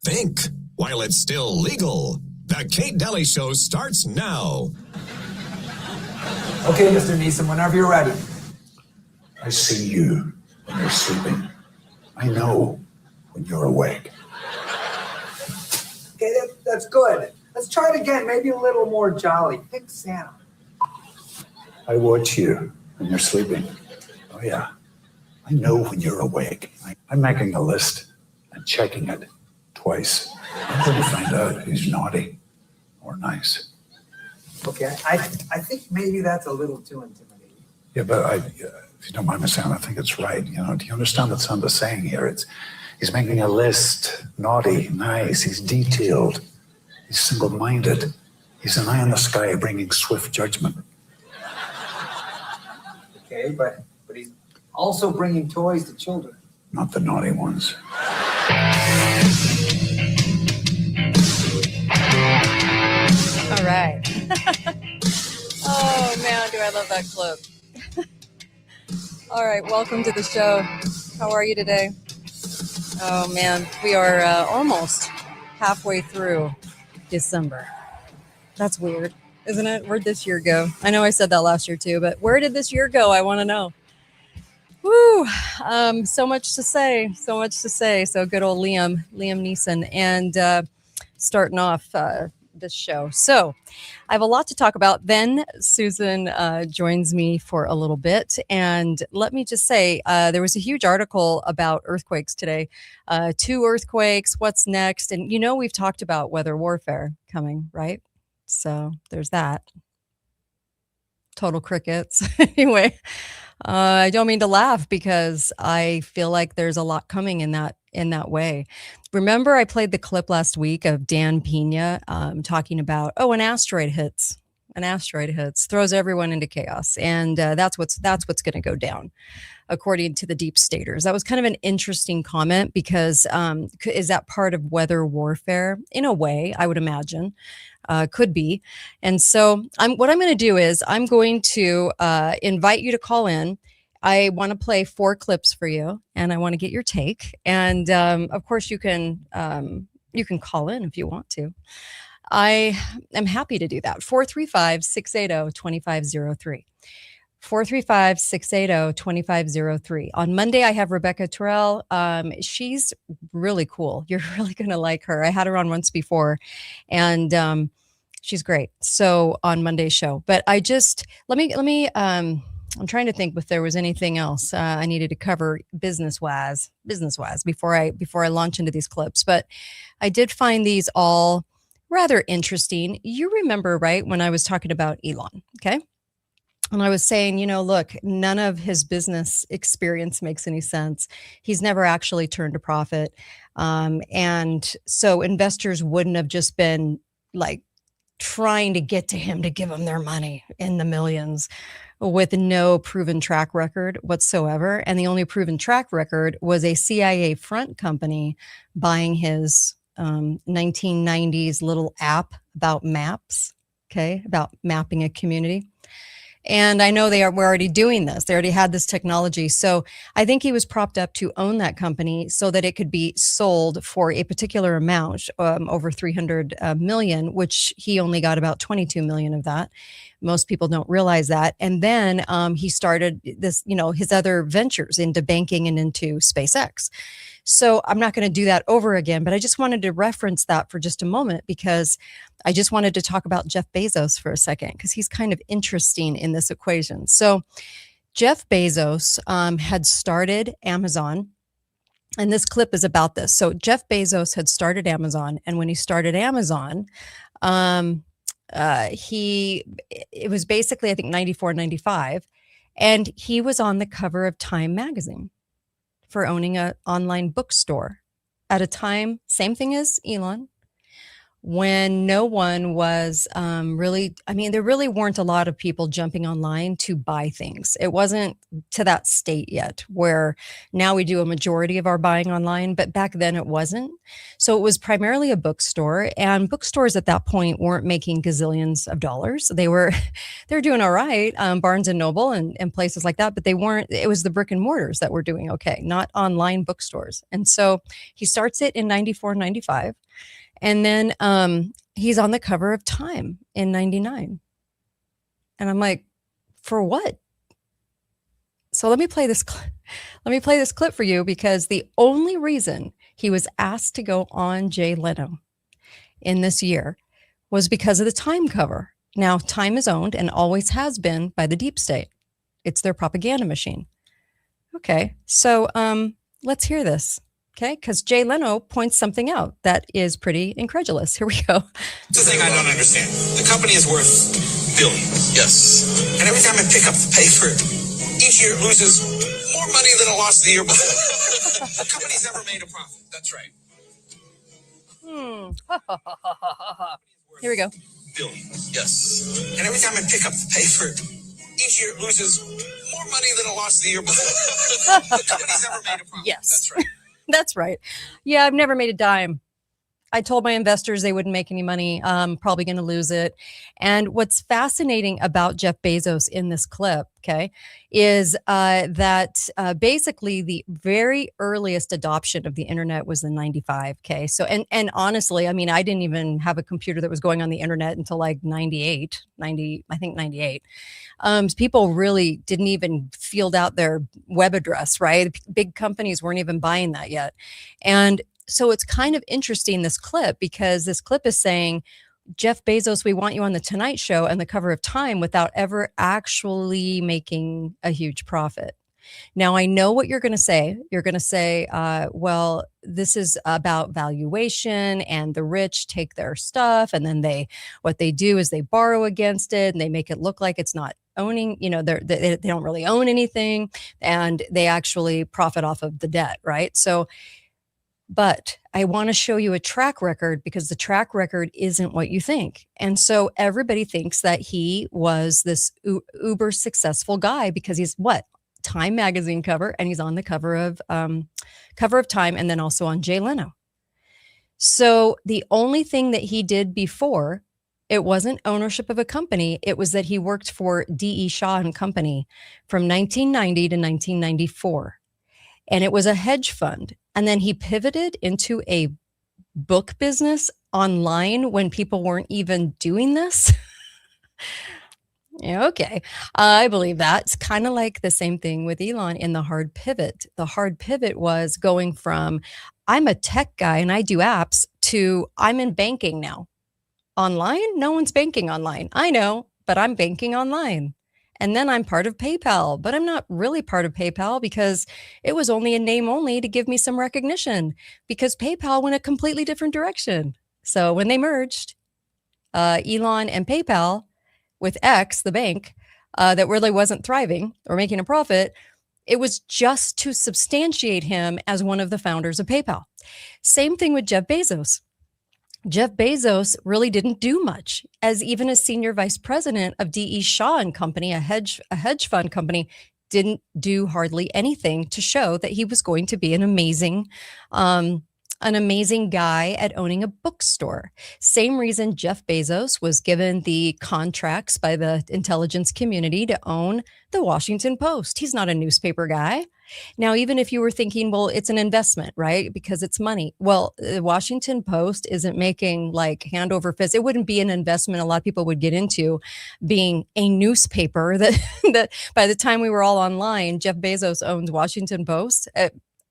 Think while it's still legal. The Kate Daly Show starts now. Okay, Mr. Neeson, whenever you're ready. I see you when you're sleeping. I know when you're awake. Okay, that's good. Let's try it again, maybe a little more jolly. Pick Santa. I watch you when you're sleeping. Oh, yeah. I know when you're awake. I'm making a list and checking it twice. I'm going to find out who's naughty or nice. Okay, I think maybe that's a little too intimidating. Yeah, but if you don't mind me saying, I think it's right. You know, do you understand what Santa's saying here? He's making a list. Naughty, nice. He's detailed. He's single-minded. He's an eye in the sky bringing swift judgment. Okay, but he's also bringing toys to children. Not the naughty ones. All right. Oh, man, do I love that clip. All right, welcome to the show. How are you today? Oh, man, we are almost halfway through December. That's weird, isn't it? Where'd this year go? I know I said that last year too, but where did this year go? I want to know. Woo! So much to say. So good old Liam Neeson, and starting off this show. So I have a lot to talk about. Then Susan joins me for a little bit. And let me just say, there was a huge article about earthquakes today. 2 earthquakes, what's next? And you know, we've talked about weather warfare coming, right? So there's that. Total crickets. Anyway, I don't mean to laugh because I feel like there's a lot coming in that way. Remember, I played the clip last week of Dan Pena talking about, an asteroid hits. An asteroid hits, throws everyone into chaos, and that's what's going to go down, according to the deep staters. That was kind of an interesting comment because is that part of weather warfare? In a way, I would imagine. Could be. And so what I'm going to do is I'm going to invite you to call in. I want to play 4 clips for you, and I want to get your take. And of course, you can call in if you want to. I am happy to do that. 435-680-2503. 435-680-2503. On Monday, I have Rebecca Terrell. She's really cool. You're really going to like her. I had her on once before, and she's great. So on Monday's show, but I just, let me, I'm trying to think if there was anything else I needed to cover business wise before I launch into these clips. But I did find these all rather interesting. You remember, right, when I was talking about Elon, okay? And I was saying, look, none of his business experience makes any sense. He's never actually turned a profit. And so investors wouldn't have just been like trying to get to him to give them their money in the millions with no proven track record whatsoever. And the only proven track record was a CIA front company buying his 1990s little app about maps, okay, about mapping a community. And I know we're already doing this. They already had this technology. So I think he was propped up to own that company so that it could be sold for a particular amount, over 300 million, which he only got about 22 million of that. Most people don't realize that. And then he started this, his other ventures into banking and into SpaceX. So I'm not going to do that over again, but I just wanted to reference that for just a moment because I just wanted to talk about Jeff Bezos for a second because he's kind of interesting in this equation. So Jeff Bezos had started Amazon, and this clip is about this. So Jeff Bezos had started Amazon, and when he started Amazon, it was basically, I think, 94, 95, and he was on the cover of Time magazine for owning an online bookstore at a time, same thing as Elon, when no one was really, I mean, there really weren't a lot of people jumping online to buy things. It wasn't to that state yet where now we do a majority of our buying online, but back then it wasn't. So it was primarily a bookstore, and bookstores at that point weren't making gazillions of dollars. They were doing all right, Barnes and Noble and places like that, but they weren't, it was the brick and mortars that were doing okay, not online bookstores. And so he starts it in 94, 95. And then he's on the cover of Time in 99. And I'm like, for what? So let me play this clip for you, because the only reason he was asked to go on Jay Leno in this year was because of the Time cover. Now, Time is owned and always has been by the deep state. It's their propaganda machine. Okay, so let's hear this. Okay, because Jay Leno points something out that is pretty incredulous. Here we go. It's the thing I don't understand. The company is worth billions. Yes. And every time I pick up the paper, each year it loses more money than it lost the year before. The company's never made a profit. That's right. Here we go. Billions. Yes. And every time I pick up the paper, each year it loses more money than it lost the year before. The company's never made a profit. Yes. That's right. That's right. Yeah, I've never made a dime. I told my investors they wouldn't make any money. Probably going to lose it. And what's fascinating about Jeff Bezos in this clip, okay, is that basically the very earliest adoption of the internet was in 95. Okay. So, and honestly, I mean, I didn't even have a computer that was going on the internet until like 98. People really didn't even field out their web address, right? Big companies weren't even buying that yet. And so it's kind of interesting, this clip, because this clip is saying, Jeff Bezos, we want you on the Tonight Show and the cover of Time, without ever actually making a huge profit. Now, I know what you're going to say. You're going to say, well, this is about valuation, and the rich take their stuff, and then what they do is they borrow against it, and they make it look like it's not owning, they don't really own anything, and they actually profit off of the debt, right? So, but I want to show you a track record, because the track record isn't what you think. And so everybody thinks that he was this uber successful guy because he's what? Time magazine cover, and he's on the cover of Time, and then also on Jay Leno. So the only thing that he did before, it wasn't ownership of a company. It was that he worked for D.E. Shaw and Company from 1990 to 1994. And it was a hedge fund. And then he pivoted into a book business online when people weren't even doing this. Yeah, okay. I believe that. It's kind of like the same thing with Elon in the hard pivot. The hard pivot was going from, I'm a tech guy and I do apps, to I'm in banking now. Online? No one's banking online. I know, but I'm banking online. And then I'm part of PayPal, but I'm not really part of PayPal because it was only a name only to give me some recognition, because PayPal went a completely different direction. So when they merged, Elon and PayPal with X, the bank, that really wasn't thriving or making a profit, it was just to substantiate him as one of the founders of PayPal. Same thing with Jeff Bezos. Jeff Bezos really didn't do much as even a senior vice president of D.E. Shaw and Company, a hedge fund company, didn't do hardly anything to show that he was going to be an amazing guy at owning a bookstore. Same reason Jeff Bezos was given the contracts by the intelligence community to own the Washington Post. He's not a newspaper guy. Now, even if you were thinking, well, it's an investment, right? Because it's money. Well, the Washington Post isn't making like hand over fist. It wouldn't be an investment a lot of people would get into, being a newspaper that by the time we were all online, Jeff Bezos owns Washington Post.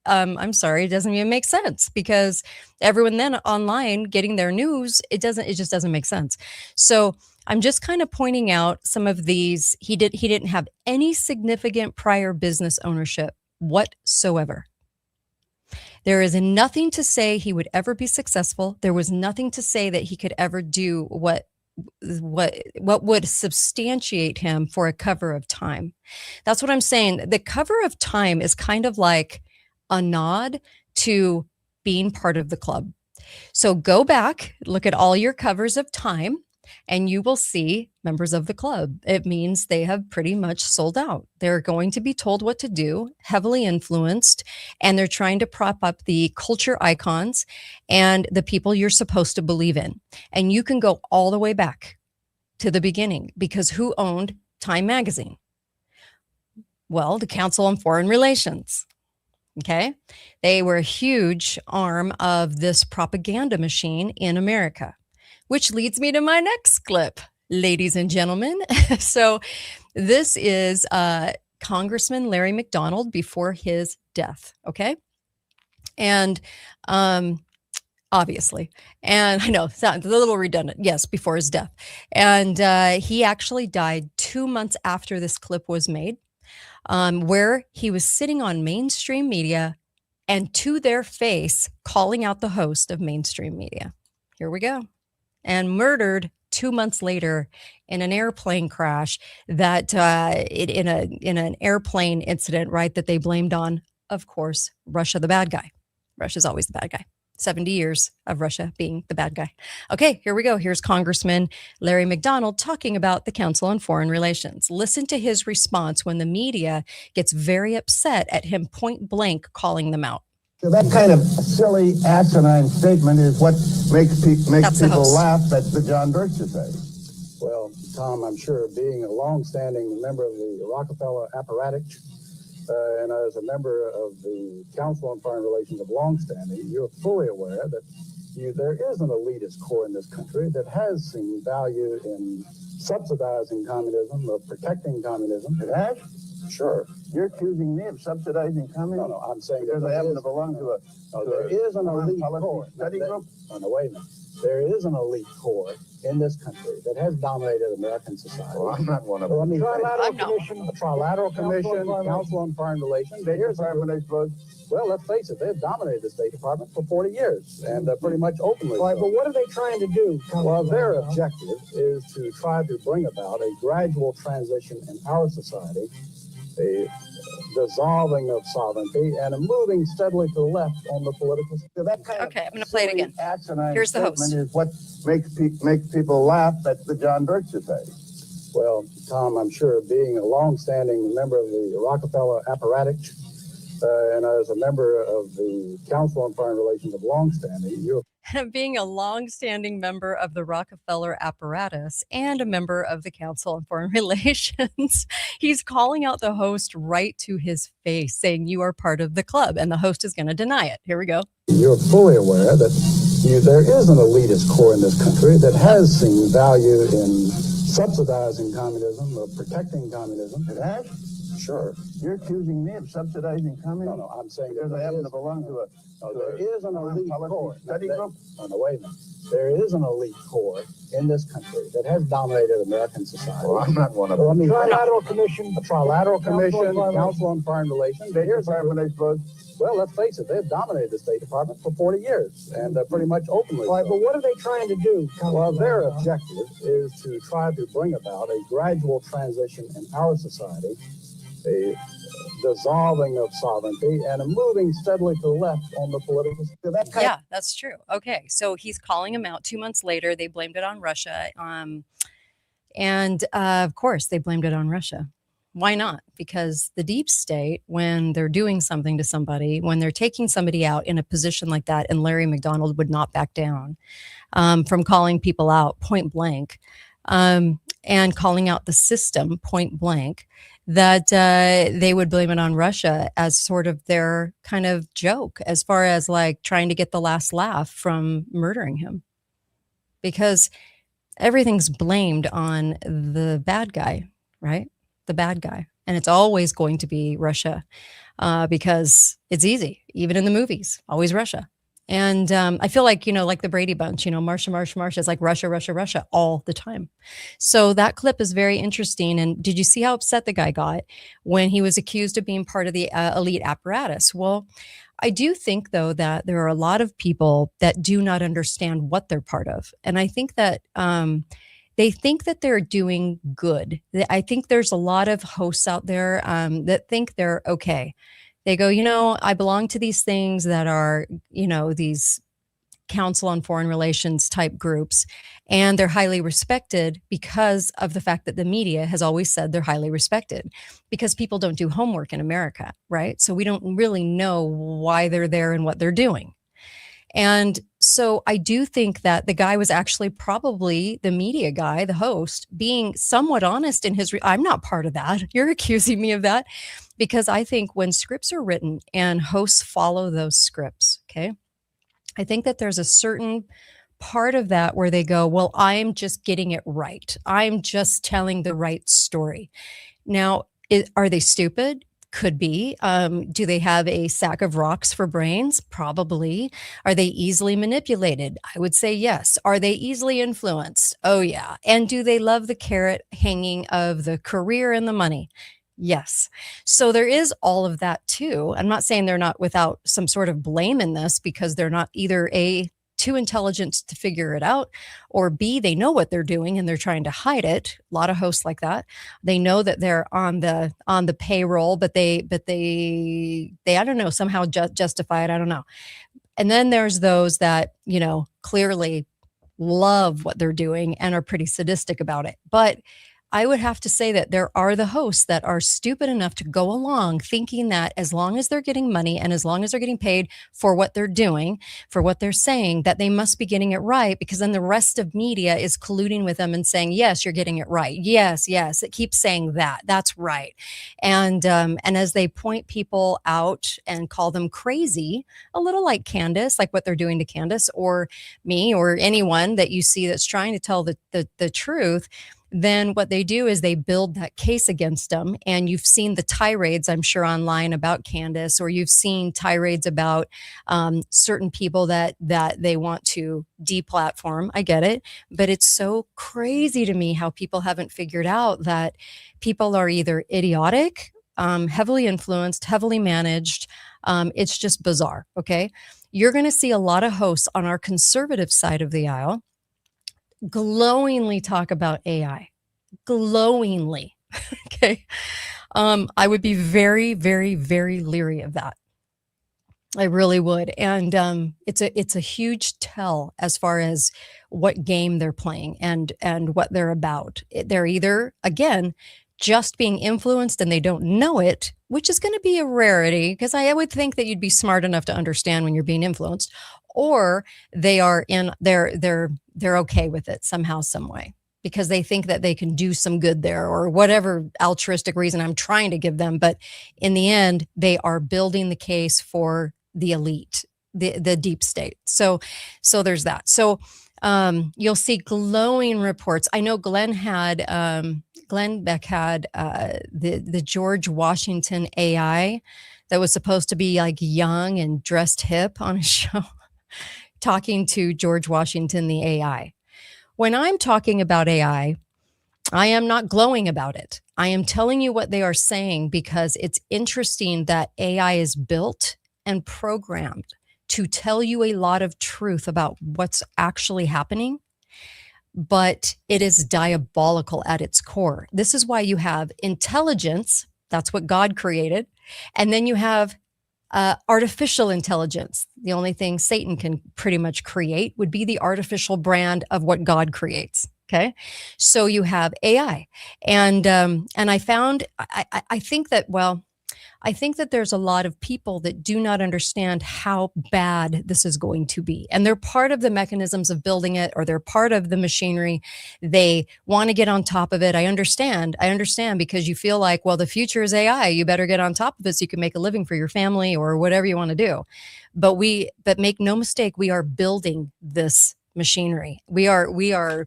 I'm sorry, it doesn't even make sense, because everyone then online getting their news, it just doesn't make sense. So I'm just kind of pointing out some of these. He didn't have any significant prior business ownership whatsoever. There is nothing to say he would ever be successful. There was nothing to say that he could ever do what would substantiate him for a cover of Time. That's what I'm saying. The cover of Time is kind of like a nod to being part of the club. So go back, look at all your covers of Time, and you will see members of the club. It means they have pretty much sold out. They're going to be told what to do, heavily influenced, and they're trying to prop up the culture icons and the people you're supposed to believe in. And you can go all the way back to the beginning, because who owned Time magazine? Well, the Council on Foreign Relations. Okay. They were a huge arm of this propaganda machine in America, which leads me to my next clip, ladies and gentlemen. So this is Congressman Larry McDonald before his death. Okay. And obviously, and I know sounds a little redundant. Yes, before his death. And he actually died 2 months after this clip was made, where he was sitting on mainstream media and to their face calling out the host of mainstream media. Here we go. And murdered 2 months later in an airplane crash that in an airplane incident, right, that they blamed on, of course, Russia, the bad guy. Russia's always the bad guy. 70 years of Russia being the bad guy. Okay, here we go. Here's Congressman Larry McDonald talking about the Council on Foreign Relations. Listen to his response when the media gets very upset at him point blank calling them out. So that kind of silly, asinine statement is what makes people laugh. That's the John Birch say. Well, Tom, I'm sure being a long-standing member of the Rockefeller apparatus, and as a member of the Council on Foreign Relations of longstanding, you're fully aware that there is an elitist core in this country that has seen value in subsidizing communism, of protecting communism. It has? Sure. You're accusing me of subsidizing communism? No, I'm saying because I happen to belong to there is an elite core. Study group? No, wait a minute. There is an elite core in this country that has dominated American society. Well, I'm not one of them. Well, Trilateral Commission, Council on Foreign Relations. Well, let's face it, they've dominated the State Department for 40 years, and pretty much openly. Right, but what are they trying to do? Well, their objective is to try to bring about a gradual transition in our society, a dissolving of sovereignty, and a moving steadily to the left on the political scale. Okay, I'm going to play it again. Here's the host. Is what makes people laugh. That's the John Birch say. Well, Tom, I'm sure being a long-standing member of the Rockefeller apparatus, and as a member of the Council on Foreign Relations of longstanding, you're being a long-standing member of the Rockefeller apparatus and a member of the Council on Foreign Relations, he's calling out the host right to his face, saying you are part of the club, and the host is going to deny it. Here we go. You're fully aware that there is an elitist core in this country that has seen value in subsidizing communism, of protecting communism. It has? Sure. You're accusing me of subsidizing communism? No, I'm saying because I happen to belong to there is an elite core. Study group? No, wait a minute. There is an elite core in this country that has dominated American society. Well, I'm not one of them. Trilateral Commission, Council on Foreign Relations. Well, let's face it, they've dominated the State Department for 40 years, and pretty much openly. Right, but what are they trying to do? Well, their objective is to try to bring about a gradual transition in our society, a dissolving of sovereignty, and a moving steadily to the left on the political scale. Yeah, that's true. Okay, so he's calling him out 2 months later. They blamed it on Russia. And of course, they blamed it on Russia. Why not? Because the deep state, when they're doing something to somebody, when they're taking somebody out in a position like that, and Larry McDonald would not back down from calling people out point blank, and calling out the system point blank, that they would blame it on Russia as sort of their kind of joke, as far as like trying to get the last laugh from murdering him. Because everything's blamed on the bad guy, right? The bad guy. And it's always going to be Russia because it's easy, even in the movies, always Russia. And I feel like, like the Brady Bunch, Marsha, it's like Russia, Russia, Russia all the time. So that clip is very interesting. And did you see how upset the guy got when he was accused of being part of the elite apparatus? Well, I do think, though, that there are a lot of people that do not understand what they're part of. And I think that they think that they're doing good. I think there's a lot of hosts out there that think they're okay. They go, I belong to these things that are, these Council on Foreign Relations type groups, and they're highly respected because of the fact that the media has always said they're highly respected, because people don't do homework in America, right? So we don't really know why they're there and what they're doing. And so I do think that the guy was actually probably the media guy, the host, being somewhat honest in his, I'm not part of that. You're accusing me of that, because I think when scripts are written and hosts follow those scripts, okay, I think that there's a certain part of that where they go, well, I'm just getting it right. I'm just telling the right story. Now, are they stupid? Could be. Do they have a sack of rocks for brains? Probably. Are they easily manipulated? I would say yes. Are they easily influenced? Oh, yeah. And do they love the carrot hanging of the career and the money? Yes. So there is all of that too. I'm not saying they're not without some sort of blame in this, because they're not either A, too intelligent to figure it out, or B, they know what they're doing and they're trying to hide it. A lot of hosts like that. They know that they're on the payroll, but they I don't know, somehow justify it. I don't know. And then there's those that, clearly love what they're doing and are pretty sadistic about it. But I would have to say that there are the hosts that are stupid enough to go along thinking that as long as they're getting money and as long as they're getting paid for what they're doing, for what they're saying, that they must be getting it right, because then the rest of media is colluding with them and saying, yes, you're getting it right. Yes, yes. It keeps saying that. That's right. And as they point people out and call them crazy, a little like Candace, like what they're doing to Candace or me or anyone that you see that's trying to tell the truth, then what they do is they build that case against them. And you've seen the tirades, I'm sure, online about Candace, or you've seen tirades about certain people that they want to deplatform. I get it. But it's so crazy to me how people haven't figured out that people are either idiotic, heavily influenced, heavily managed. It's just bizarre. Okay. You're going to see a lot of hosts on our conservative side of the aisle glowingly talk about AI, glowingly. Okay. I would be very, very, very leery of that. I really would. And it's a huge tell as far as what game they're playing and what they're about. They're either, again, just being influenced and they don't know it, which is going to be a rarity, because I would think that you'd be smart enough to understand when you're being influenced, or they're okay with it somehow, some way, because they think that they can do some good there, or whatever altruistic reason I'm trying to give them. But in the end, they are building the case for the elite, the deep state. So there's that. So you'll see glowing reports. I know Glenn Beck had the George Washington AI that was supposed to be like young and dressed hip on his show, talking to George Washington, the AI. When I'm talking about AI, I am not glowing about it. I am telling you what they are saying, because it's interesting that AI is built and programmed to tell you a lot of truth about what's actually happening, but it is diabolical at its core. This is why you have intelligence. That's what God created. And then you have artificial intelligence. The only thing Satan can pretty much create would be the artificial brand of what God creates. Okay. So you have AI. And I found, I think that, well, I think that there's a lot of people that do not understand how bad this is going to be. And they're part of the mechanisms of building it, or they're part of the machinery. They want to get on top of it. I understand, because you feel like, well, the future is AI. You better get on top of it so you can make a living for your family or whatever you want to do. But make no mistake, we are building this machinery. We are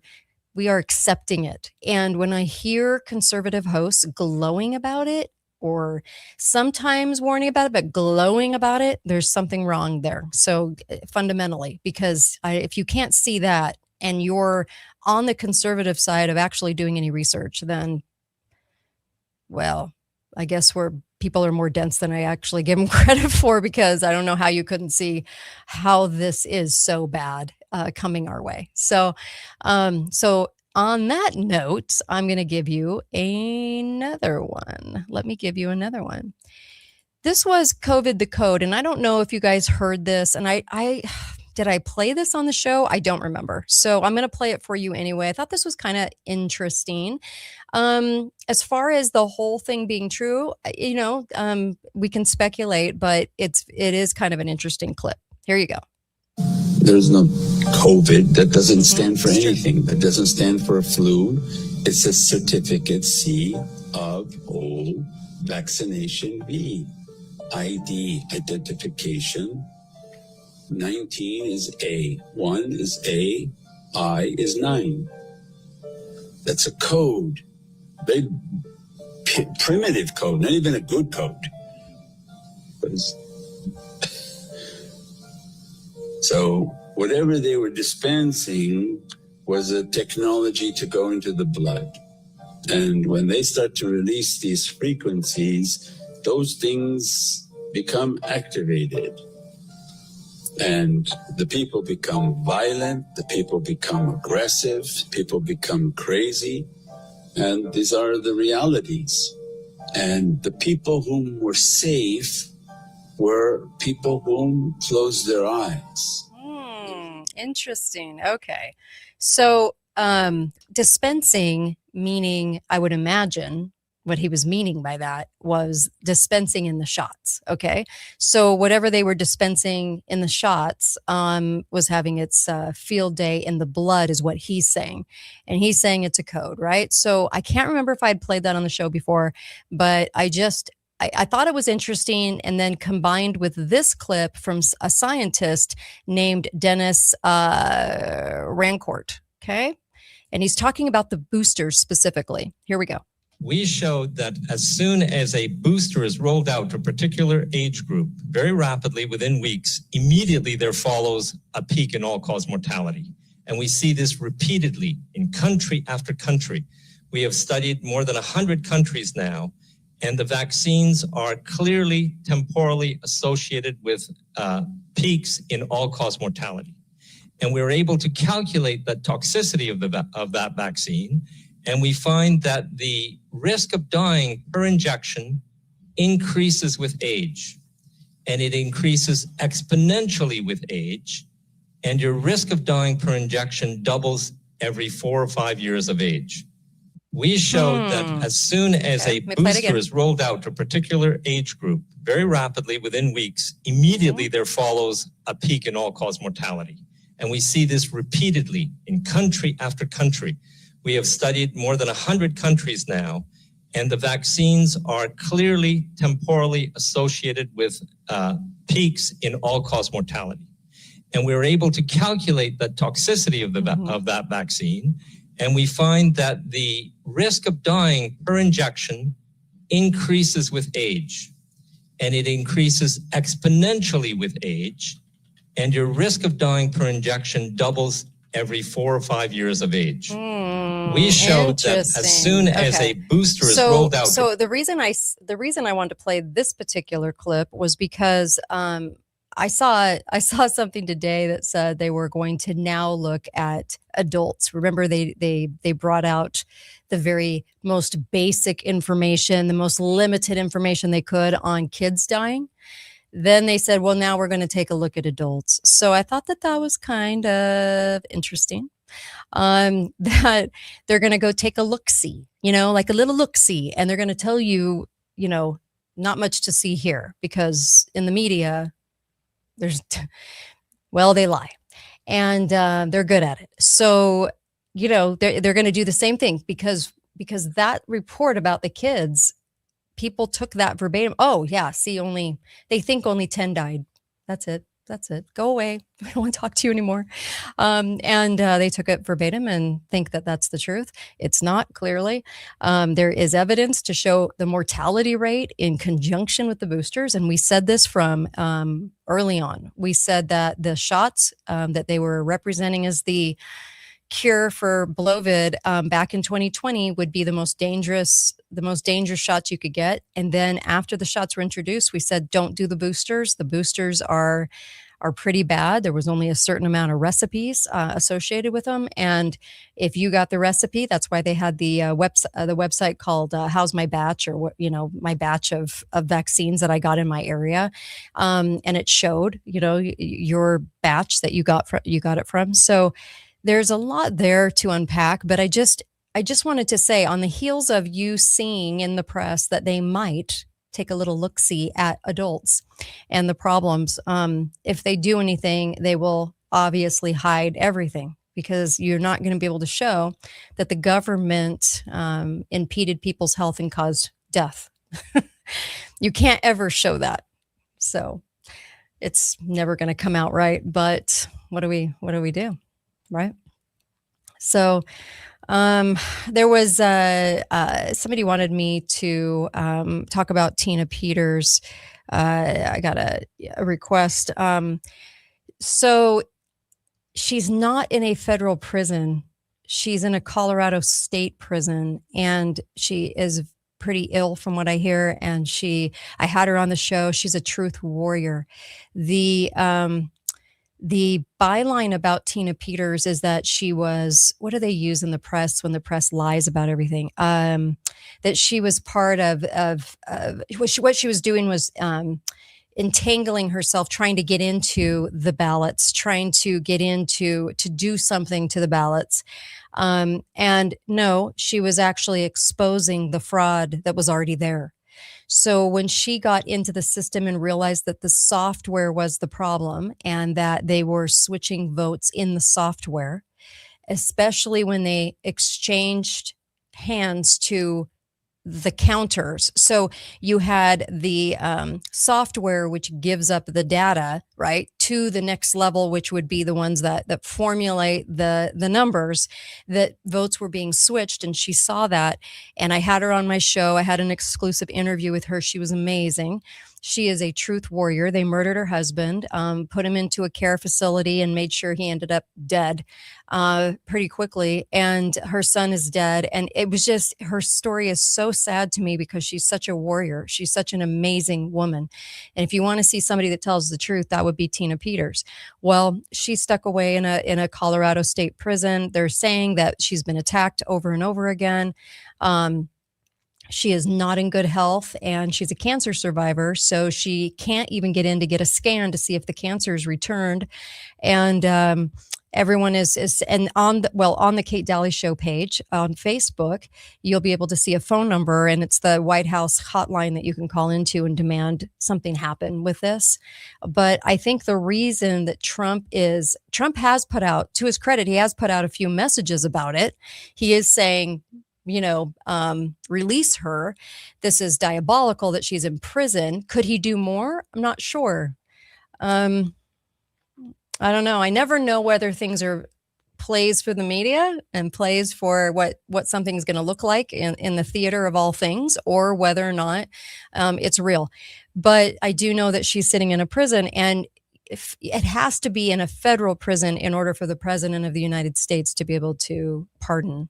accepting it. And when I hear conservative hosts glowing about it, or sometimes warning about it, but glowing about it, there's something wrong there. So fundamentally, because if you can't see that and you're on the conservative side of actually doing any research, then, well, I guess people are more dense than I actually give them credit for, because I don't know how you couldn't see how this is so bad coming our way. So on that note, I'm going to give you another one. Let me give you another one. This was COVID the Code. And I don't know if you guys heard this. And I did I play this on the show? I don't remember. So I'm going to play it for you anyway. I thought this was kind of interesting. As far as the whole thing being true, we can speculate, but it is kind of an interesting clip. Here you go. There's no COVID. That doesn't stand for It's true. anything. That doesn't stand for a flu. It's a certificate C of O, vaccination B, ID, identification. 19 is A, 1 is A, I is 9. That's a code. Very primitive code, not even a good code. But so whatever they were dispensing was a technology to go into the blood. And when they start to release these frequencies, those things become activated. And the people become violent, the people become aggressive, people become crazy. And these are the realities. And the people whom were safe were people whom closed their eyes. Interesting. Okay. So dispensing, meaning, I would imagine what he was meaning by that was dispensing in the shots. Okay. So whatever they were dispensing in the shots was having its field day in the blood is what he's saying. And he's saying it's a code, right? So I can't remember if I'd played that on the show before, but I thought it was interesting. And then combined with this clip from a scientist named Dennis Rancourt. Okay. And he's talking about the boosters specifically. Here we go. We showed that as soon as a booster is rolled out to a particular age group, very rapidly within weeks, immediately there follows a peak in all-cause mortality. And we see this repeatedly in country after country. We have studied more than 100 countries now, and the vaccines are clearly temporally associated with peaks in all-cause mortality. And we're able to calculate the toxicity of that vaccine, and we find that the risk of dying per injection increases with age, and it increases exponentially with age, and your risk of dying per injection doubles every 4 or 5 years of age. We showed that as soon as a booster is rolled out to a particular age group, very rapidly within weeks, immediately there follows a peak in all-cause mortality. And we see this repeatedly in country after country. We have studied more than 100 countries now, and the vaccines are clearly temporally associated with peaks in all-cause mortality. And we're able to calculate the toxicity of that vaccine, and we find that the risk of dying per injection increases with age, and it increases exponentially with age, and your risk of dying per injection doubles every 4 or 5 years of age. We showed that as soon as a booster is rolled out. So the reason I wanted to play this particular clip was because I saw something today that said they were going to now look at adults. Remember, they brought out the very most basic information, the most limited information they could on kids dying. Then they said, well, now we're going to take a look at adults. So I thought that was kind of interesting. That they're going to go take a look-see, like a little look-see, and they're going to tell you, not much to see here, because in the media, they lie, and they're good at it. So, they're going to do the same thing because that report about the kids, people took that verbatim. Oh yeah, see, they think only 10 died. That's it. Go away. I don't want to talk to you anymore. And they took it verbatim and think that that's the truth. It's not, clearly. There is evidence to show the mortality rate in conjunction with the boosters. And we said this from early on. We said that the shots that they were representing as the cure for Blovid back in 2020 would be the most dangerous shots you could get. And then after the shots were introduced, we said, don't do the boosters. The boosters are are pretty bad. There was only a certain amount of recipes associated with them, and if you got the recipe, that's why they had the website called "How's My Batch?" or what, my batch of vaccines that I got in my area, and it showed your batch that you got it from. So there's a lot there to unpack, but I just wanted to say, on the heels of you seeing in the press that they might take a little look-see at adults and the problems, if they do anything, they will obviously hide everything, because you're not going to be able to show that the government impeded people's health and caused death. You can't ever show that. So it's never going to come out right. But what do we do? Right? So there was somebody wanted me to talk about Tina Peters. I got a request. So she's not in a federal prison. She's in a Colorado state prison, and she is pretty ill from what I hear. And I had her on the show. She's a truth warrior. The byline about Tina Peters is that she was, what do they use in the press when the press lies about everything? That she was part of what she was doing was entangling herself, trying to get into the ballots, trying to get into to do something to the ballots. And no, she was actually exposing the fraud that was already there. So when she got into the system and realized that the software was the problem and that they were switching votes in the software, especially when they exchanged hands to the counters. So you had the software, which gives up the data, right, to the next level, which would be the ones that formulate the numbers, that votes were being switched. And she saw that. And I had her on my show. I had an exclusive interview with her. She was amazing. She is a truth warrior. They murdered her husband, put him into a care facility, and made sure he ended up dead pretty quickly. And her son is dead. And it was just, her story is so sad to me because she's such a warrior. She's such an amazing woman. And if you want to see somebody that tells the truth, that would be Tina Peters. Well, she's stuck away in a Colorado state prison. They're saying that she's been attacked over and over again. She is not in good health, and she's a cancer survivor, so she can't even get in to get a scan to see if the cancer is returned. And everyone is and on the Kate Daly Show page on Facebook, you'll be able to see a phone number, and it's the White House hotline that you can call into and demand something happen with this. But I think the reason that Trump has put out, to his credit, he has put out a few messages about it. He is saying, release her. This is diabolical that she's in prison. Could he do more? I'm not sure. I don't know. I never know whether things are plays for the media and plays for what something's going to look like in the theater of all things, or whether or not it's real. But I do know that she's sitting in a prison, and if it has to be in a federal prison in order for the president of the United States to be able to pardon,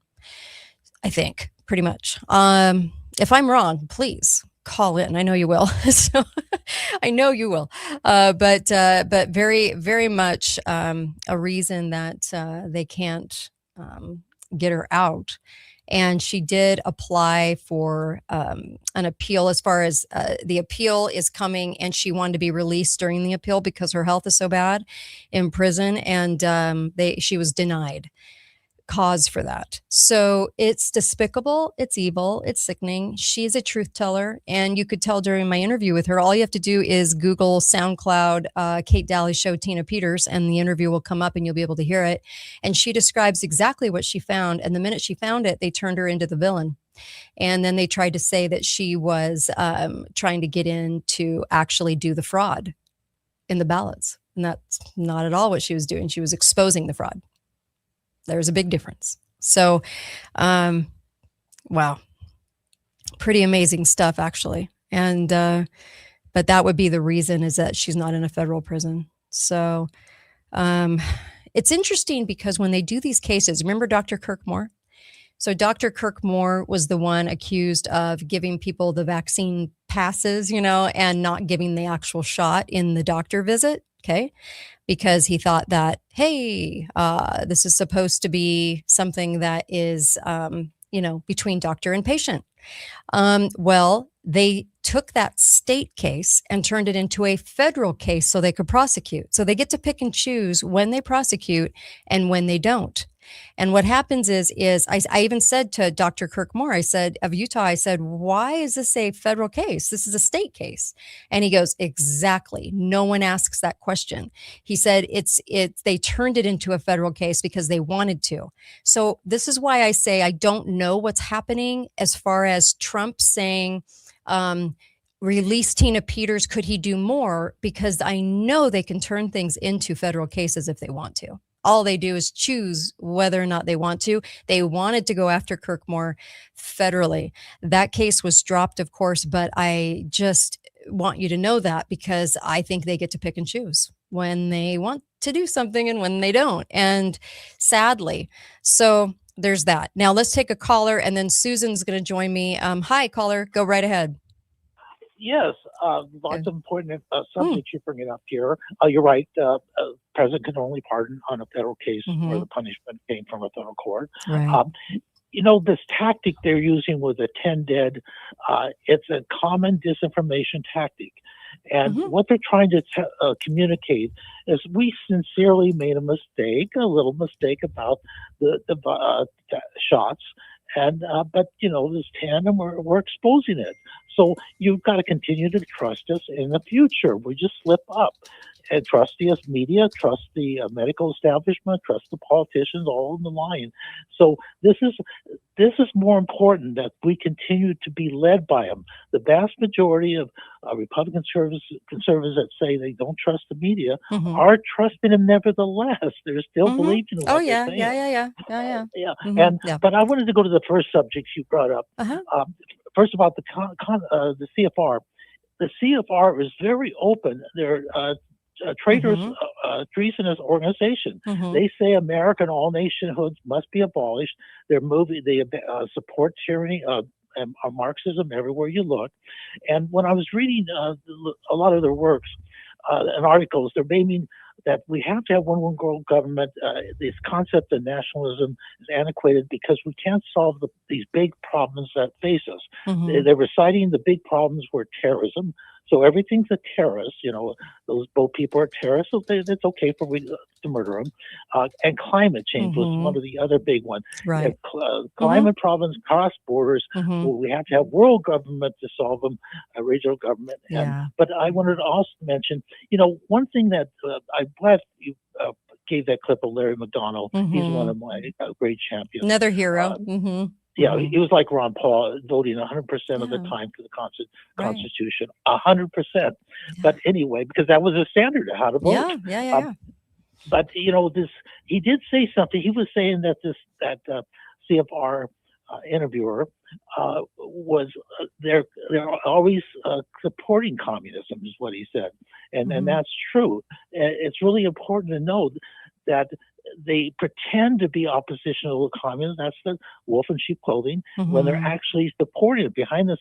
I think, pretty much. If I'm wrong, please call in. I know you will. So I know you will. But very, very much a reason that they can't get her out. And she did apply for an appeal, as far as the appeal is coming, and she wanted to be released during the appeal because her health is so bad in prison, and she was denied cause for that. So it's despicable, it's evil, it's sickening. She's a truth teller, and you could tell during my interview with her. All you have to do is Google SoundCloud Kate Daly Show Tina Peters, and the interview will come up and you'll be able to hear it. And she describes exactly what she found, and the minute she found it, they turned her into the villain. And then they tried to say that she was trying to get in to actually do the fraud in the ballots, and that's not at all what she was doing. She was exposing the fraud. There's a big difference. So, wow, pretty amazing stuff, actually. And, but that would be the reason, is that she's not in a federal prison. So, it's interesting because when they do these cases, remember Dr. Kirk Moore? So Dr. Kirk Moore was the one accused of giving people the vaccine passes, and not giving the actual shot in the doctor visit. Okay. Because he thought that, hey, this is supposed to be something that is, between doctor and patient. Well, they took that state case and turned it into a federal case so they could prosecute. So they get to pick and choose when they prosecute and when they don't. And what happens is I even said to Dr. Kirk Moore, I said, of Utah, I said, why is this a federal case? This is a state case. And he goes, exactly. No one asks that question. He said, they turned it into a federal case because they wanted to. So this is why I say, I don't know what's happening as far as Trump saying, release Tina Peters. Could he do more? Because I know they can turn things into federal cases if they want to. All they do is choose whether or not they want to. They wanted to go after Kirk Moore federally. That case was dropped, of course, but I just want you to know that because I think they get to pick and choose when they want to do something and when they don't. And sadly, so there's that. Now let's take a caller and then Susan's going to join me. Hi, caller. Go right ahead. Yes, lots of important subjects you're bringing up here. You're right. President can only pardon on a federal case where the punishment came from a federal court. Right. This tactic they're using with the 10 dead, it's a common disinformation tactic. And what they're trying to communicate is we sincerely made a little mistake about the shots. And but there's 10 and we're exposing it. So you've got to continue to trust us in the future. We just slip up. And trust the media, trust the medical establishment, trust the politicians, all in the line. So this is more important that we continue to be led by them. The vast majority of Republican conservatives that say they don't trust the media are trusting them nevertheless. They're still believing what they're saying. Yeah. But I wanted to go to the first subject you brought up. First about the CFR. The CFR is very open. They're treasonous organization. They say American all nationhoods must be abolished. They support tyranny and Marxism everywhere you look. And when I was reading a lot of their works and articles, they're naming that we have to have one world government. This concept of nationalism is antiquated because we can't solve these big problems that face us. They're reciting the big problems were terrorism. So everything's a terrorist, those both people are terrorists, so it's okay for we to murder them. And climate change was one of the other big ones. Right. Climate problems cross borders. Well, we have to have world government to solve them, regional government. But I wanted to also mention, one thing that I'm glad you gave that clip of Larry McDonald. He's one of my great champions. Another hero. Yeah, he was like Ron Paul, voting 100% of the time for the Constitution, 100%. But anyway, because that was a standard of how to vote. Yeah. But he did say something. He was saying that that CFR interviewer was they're always supporting communism, is what he said, and that's true. It's really important to know that they pretend to be oppositional to communism. That's the wolf in sheep clothing when they're actually supporting it behind the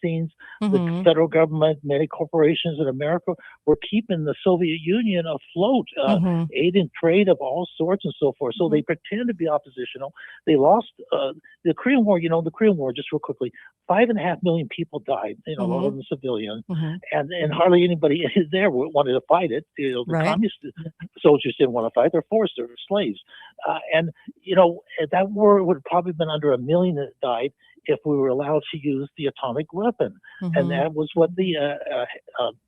scenes. The federal government, many corporations in America were keeping the Soviet Union afloat, aid and trade of all sorts and so forth. So they pretend to be oppositional. They lost the Korean War. The Korean War, just real quickly, 5.5 million people died. A lot of them civilians, and hardly anybody there wanted to fight it. The communist soldiers didn't want to fight. They're forced. They're slaves, and that war would have probably been under 1 million that died if we were allowed to use the atomic weapon. And that was what the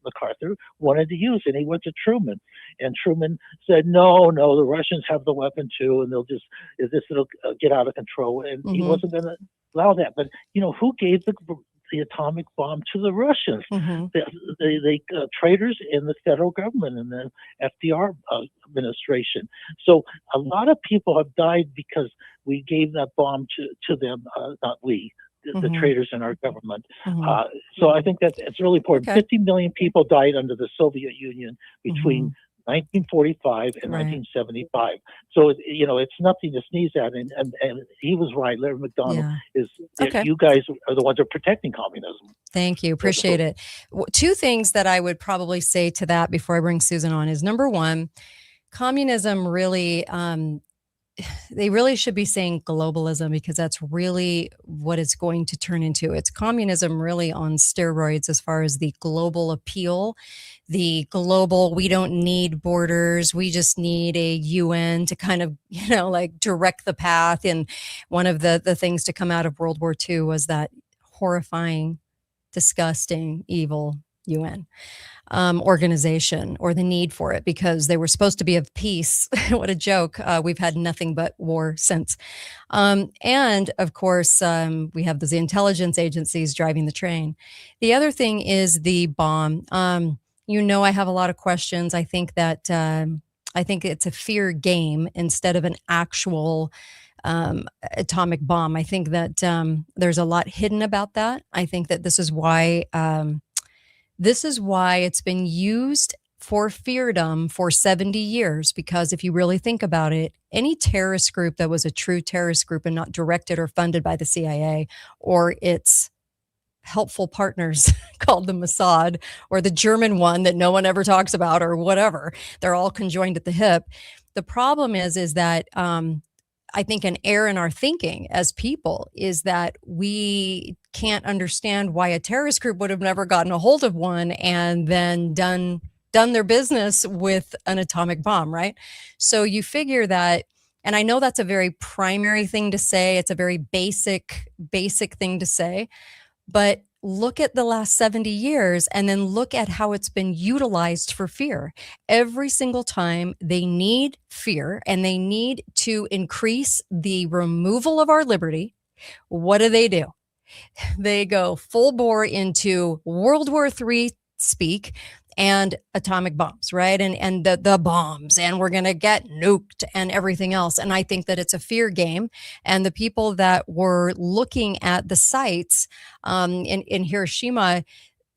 MacArthur wanted to use. And he went to Truman, and Truman said, no, the Russians have the weapon too, and it'll get out of control. And he wasn't going to allow that. But who gave the atomic bomb to the Russians? The traitors in the federal government and the FDR administration. So a lot of people have died because we gave that bomb to them, not we, the traitors in our government. So I think that it's really important. 50 million people died under the Soviet Union between 1945 and Right. 1975. So it's nothing to sneeze at. And he was right. Larry McDonald Yeah. is. Okay. You guys are the ones that are protecting communism. Thank you. Appreciate it. Two things that I would probably say to that before I bring Susan on is, number one, communism really, they really should be saying globalism, because that's really what it's going to turn into. It's communism really on steroids as far as the global appeal, the global, we don't need borders, we just need a UN to kind of, like direct the path. And one of the things to come out of World War II was that horrifying, disgusting, evil UN organization, or the need for it, because they were supposed to be of peace. What a joke. We've had nothing but war since. And of course, we have the intelligence agencies driving the train. The other thing is the bomb. I have a lot of questions. I think that I think it's a fear game instead of an actual atomic bomb. I think that there's a lot hidden about that. I think that this is why it's been used for feardom for 70 years, because if you really think about it, any terrorist group that was a true terrorist group and not directed or funded by the CIA or its helpful partners called the Mossad, or the German one that no one ever talks about, or whatever, they're all conjoined at the hip. The problem is that I think an error in our thinking as people is that we can't understand why a terrorist group would have never gotten a hold of one and then done their business with an atomic bomb, right? So you figure that, and I know that's a very primary thing to say, it's a very basic thing to say, but look at the last 70 years and then look at how it's been utilized for fear. Every single time they need fear and they need to increase the removal of our liberty, what do? They go full bore into World War III speak and atomic bombs, right? And the bombs, and we're going to get nuked and everything else. And I think that it's a fear game. And the people that were looking at the sites in Hiroshima,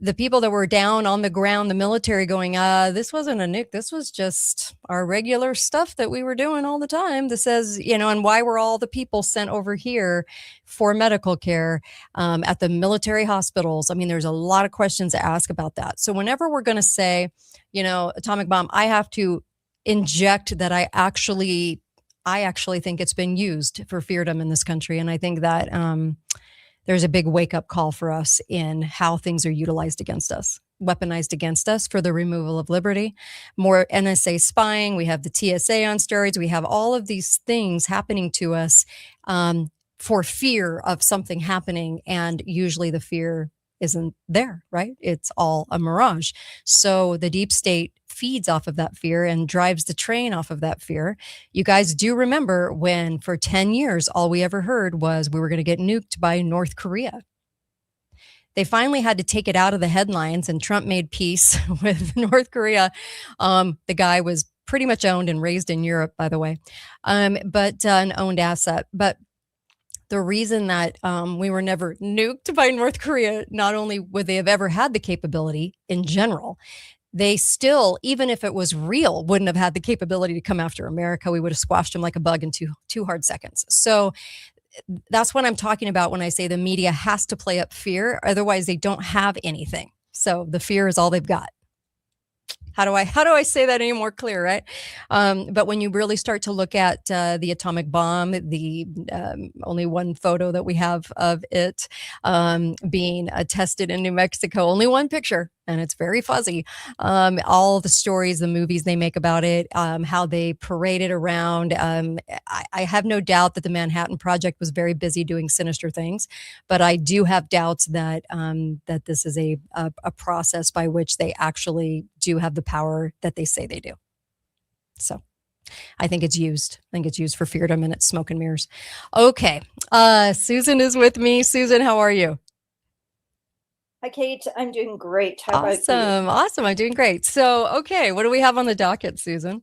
the people that were down on the ground, the military going, this wasn't a nuke. This was just our regular stuff that we were doing all the time. That says, and why were all the people sent over here for medical care at the military hospitals? I mean, there's a lot of questions to ask about that. So whenever we're going to say, atomic bomb, I have to inject that I actually think it's been used for feardom in this country. And I think that there's a big wake-up call for us in how things are utilized against us, weaponized against us for the removal of liberty, more NSA spying. We have the TSA on steroids. We have all of these things happening to us for fear of something happening. And usually the fear isn't there, right? It's all a mirage. So the deep state feeds off of that fear and drives the train off of that fear. You guys do remember when for 10 years, all we ever heard was we were going to get nuked by North Korea. They finally had to take it out of the headlines, and Trump made peace with North Korea. The guy was pretty much owned and raised in Europe, by the way, but an owned asset. But the reason that we were never nuked by North Korea, not only would they have ever had the capability in general, they still, even if it was real, wouldn't have had the capability to come after America. We would have squashed them like a bug in two hard seconds. So that's what I'm talking about when I say the media has to play up fear. Otherwise, they don't have anything. So the fear is all they've got. How do I say that any more clear, right? But when you really start to look at the atomic bomb, the only one photo that we have of it being tested in New Mexico, only one picture, and it's very fuzzy. All the stories, the movies they make about it, how they parade it around. I have no doubt that the Manhattan Project was very busy doing sinister things, but I do have doubts that that this is a process by which they actually do have the power that they say they do. So I think it's used. I think it's used for feardom, and it's smoke and mirrors. Okay. Susan is with me. Susan, how are you? Hi, Kate. I'm doing great. How about you? Awesome. I'm doing great. So, okay. What do we have on the docket, Susan?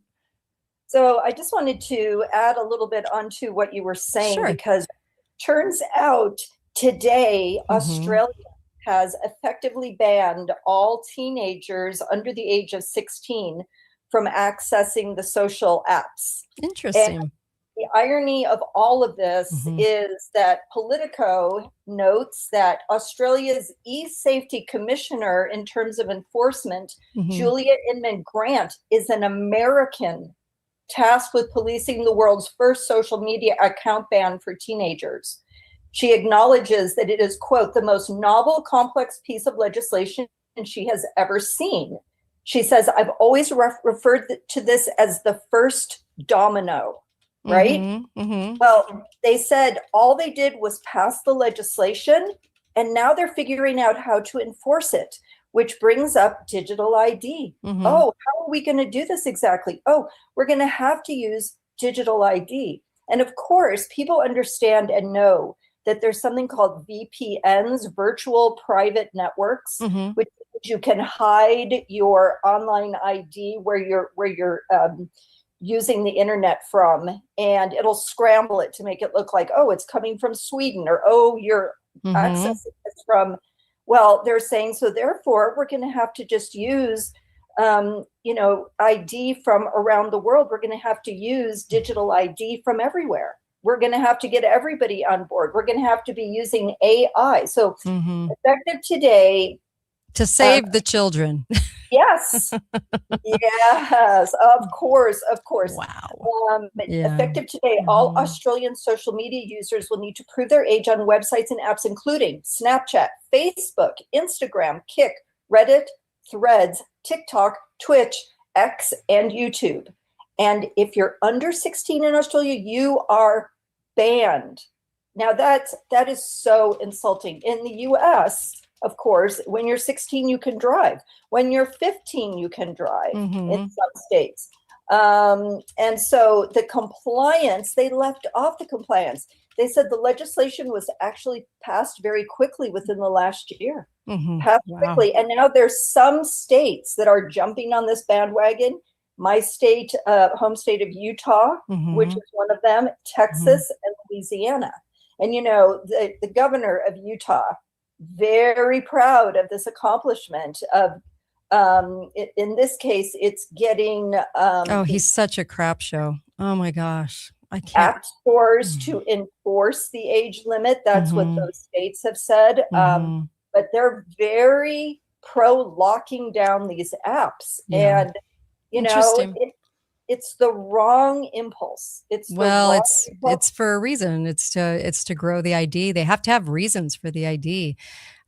So I just wanted to add a little bit onto what you were saying, Sure. because turns out today, Australia has effectively banned all teenagers under the age of 16 from accessing the social apps. Interesting. And the irony of all of this is that Politico notes that Australia's e-safety commissioner in terms of enforcement, Julia Inman Grant, is an American tasked with policing the world's first social media account ban for teenagers. She acknowledges that it is, quote, the most novel, complex piece of legislation she has ever seen. She says, I've always referred to this as the first domino. Right? Well, they said all they did was pass the legislation, and now they're figuring out how to enforce it, which brings up digital ID. Oh, how are we going to do this exactly? Oh, we're going to have to use digital ID. And of course, people understand and know that there's something called VPNs, virtual private networks, which you can hide your online ID where you're using the internet from, and it'll scramble it to make it look like, oh, it's coming from Sweden, or oh, you're accessing this from, well, they're saying, so therefore we're going to have to just use ID from around the world. We're going to have to use digital ID from everywhere. We're going to have to get everybody on board. We're going to have to be using AI. So effective today, to save the children. Yes. Yes, of course. Wow. Effective today, all Australian social media users will need to prove their age on websites and apps, including Snapchat, Facebook, Instagram, Kik, Reddit, Threads, TikTok, Twitch, X, and YouTube. And if you're under 16 in Australia, you are banned. Now that is so insulting. In the US, of course, when you're 16, you can drive. When you're 15, you can drive in some states. And so the compliance, they left off the compliance. They said the legislation was actually passed very quickly within the last year. Quickly. And now there's some states that are jumping on this bandwagon. My state, home state of Utah, which is one of them, Texas, and Louisiana. And, the governor of Utah, very proud of this accomplishment of, in this case, it's getting. He's such a crap show. Oh my gosh. I can't. App stores to enforce the age limit. That's what those states have said. But they're very pro locking down these apps. And, it's the wrong impulse. It's for a reason. It's to grow the ID. They have to have reasons for the ID.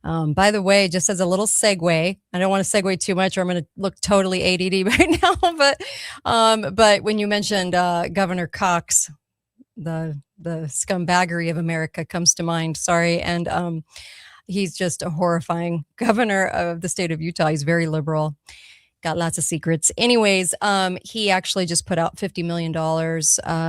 By the way, just as a little segue, I don't want to segue too much or I'm going to look totally ADD right now, but when you mentioned Governor Cox, the scumbaggery of America comes to mind. Sorry. And he's just a horrifying governor of the state of Utah. He's very liberal. Got lots of secrets. Anyways, he actually just put out $50 million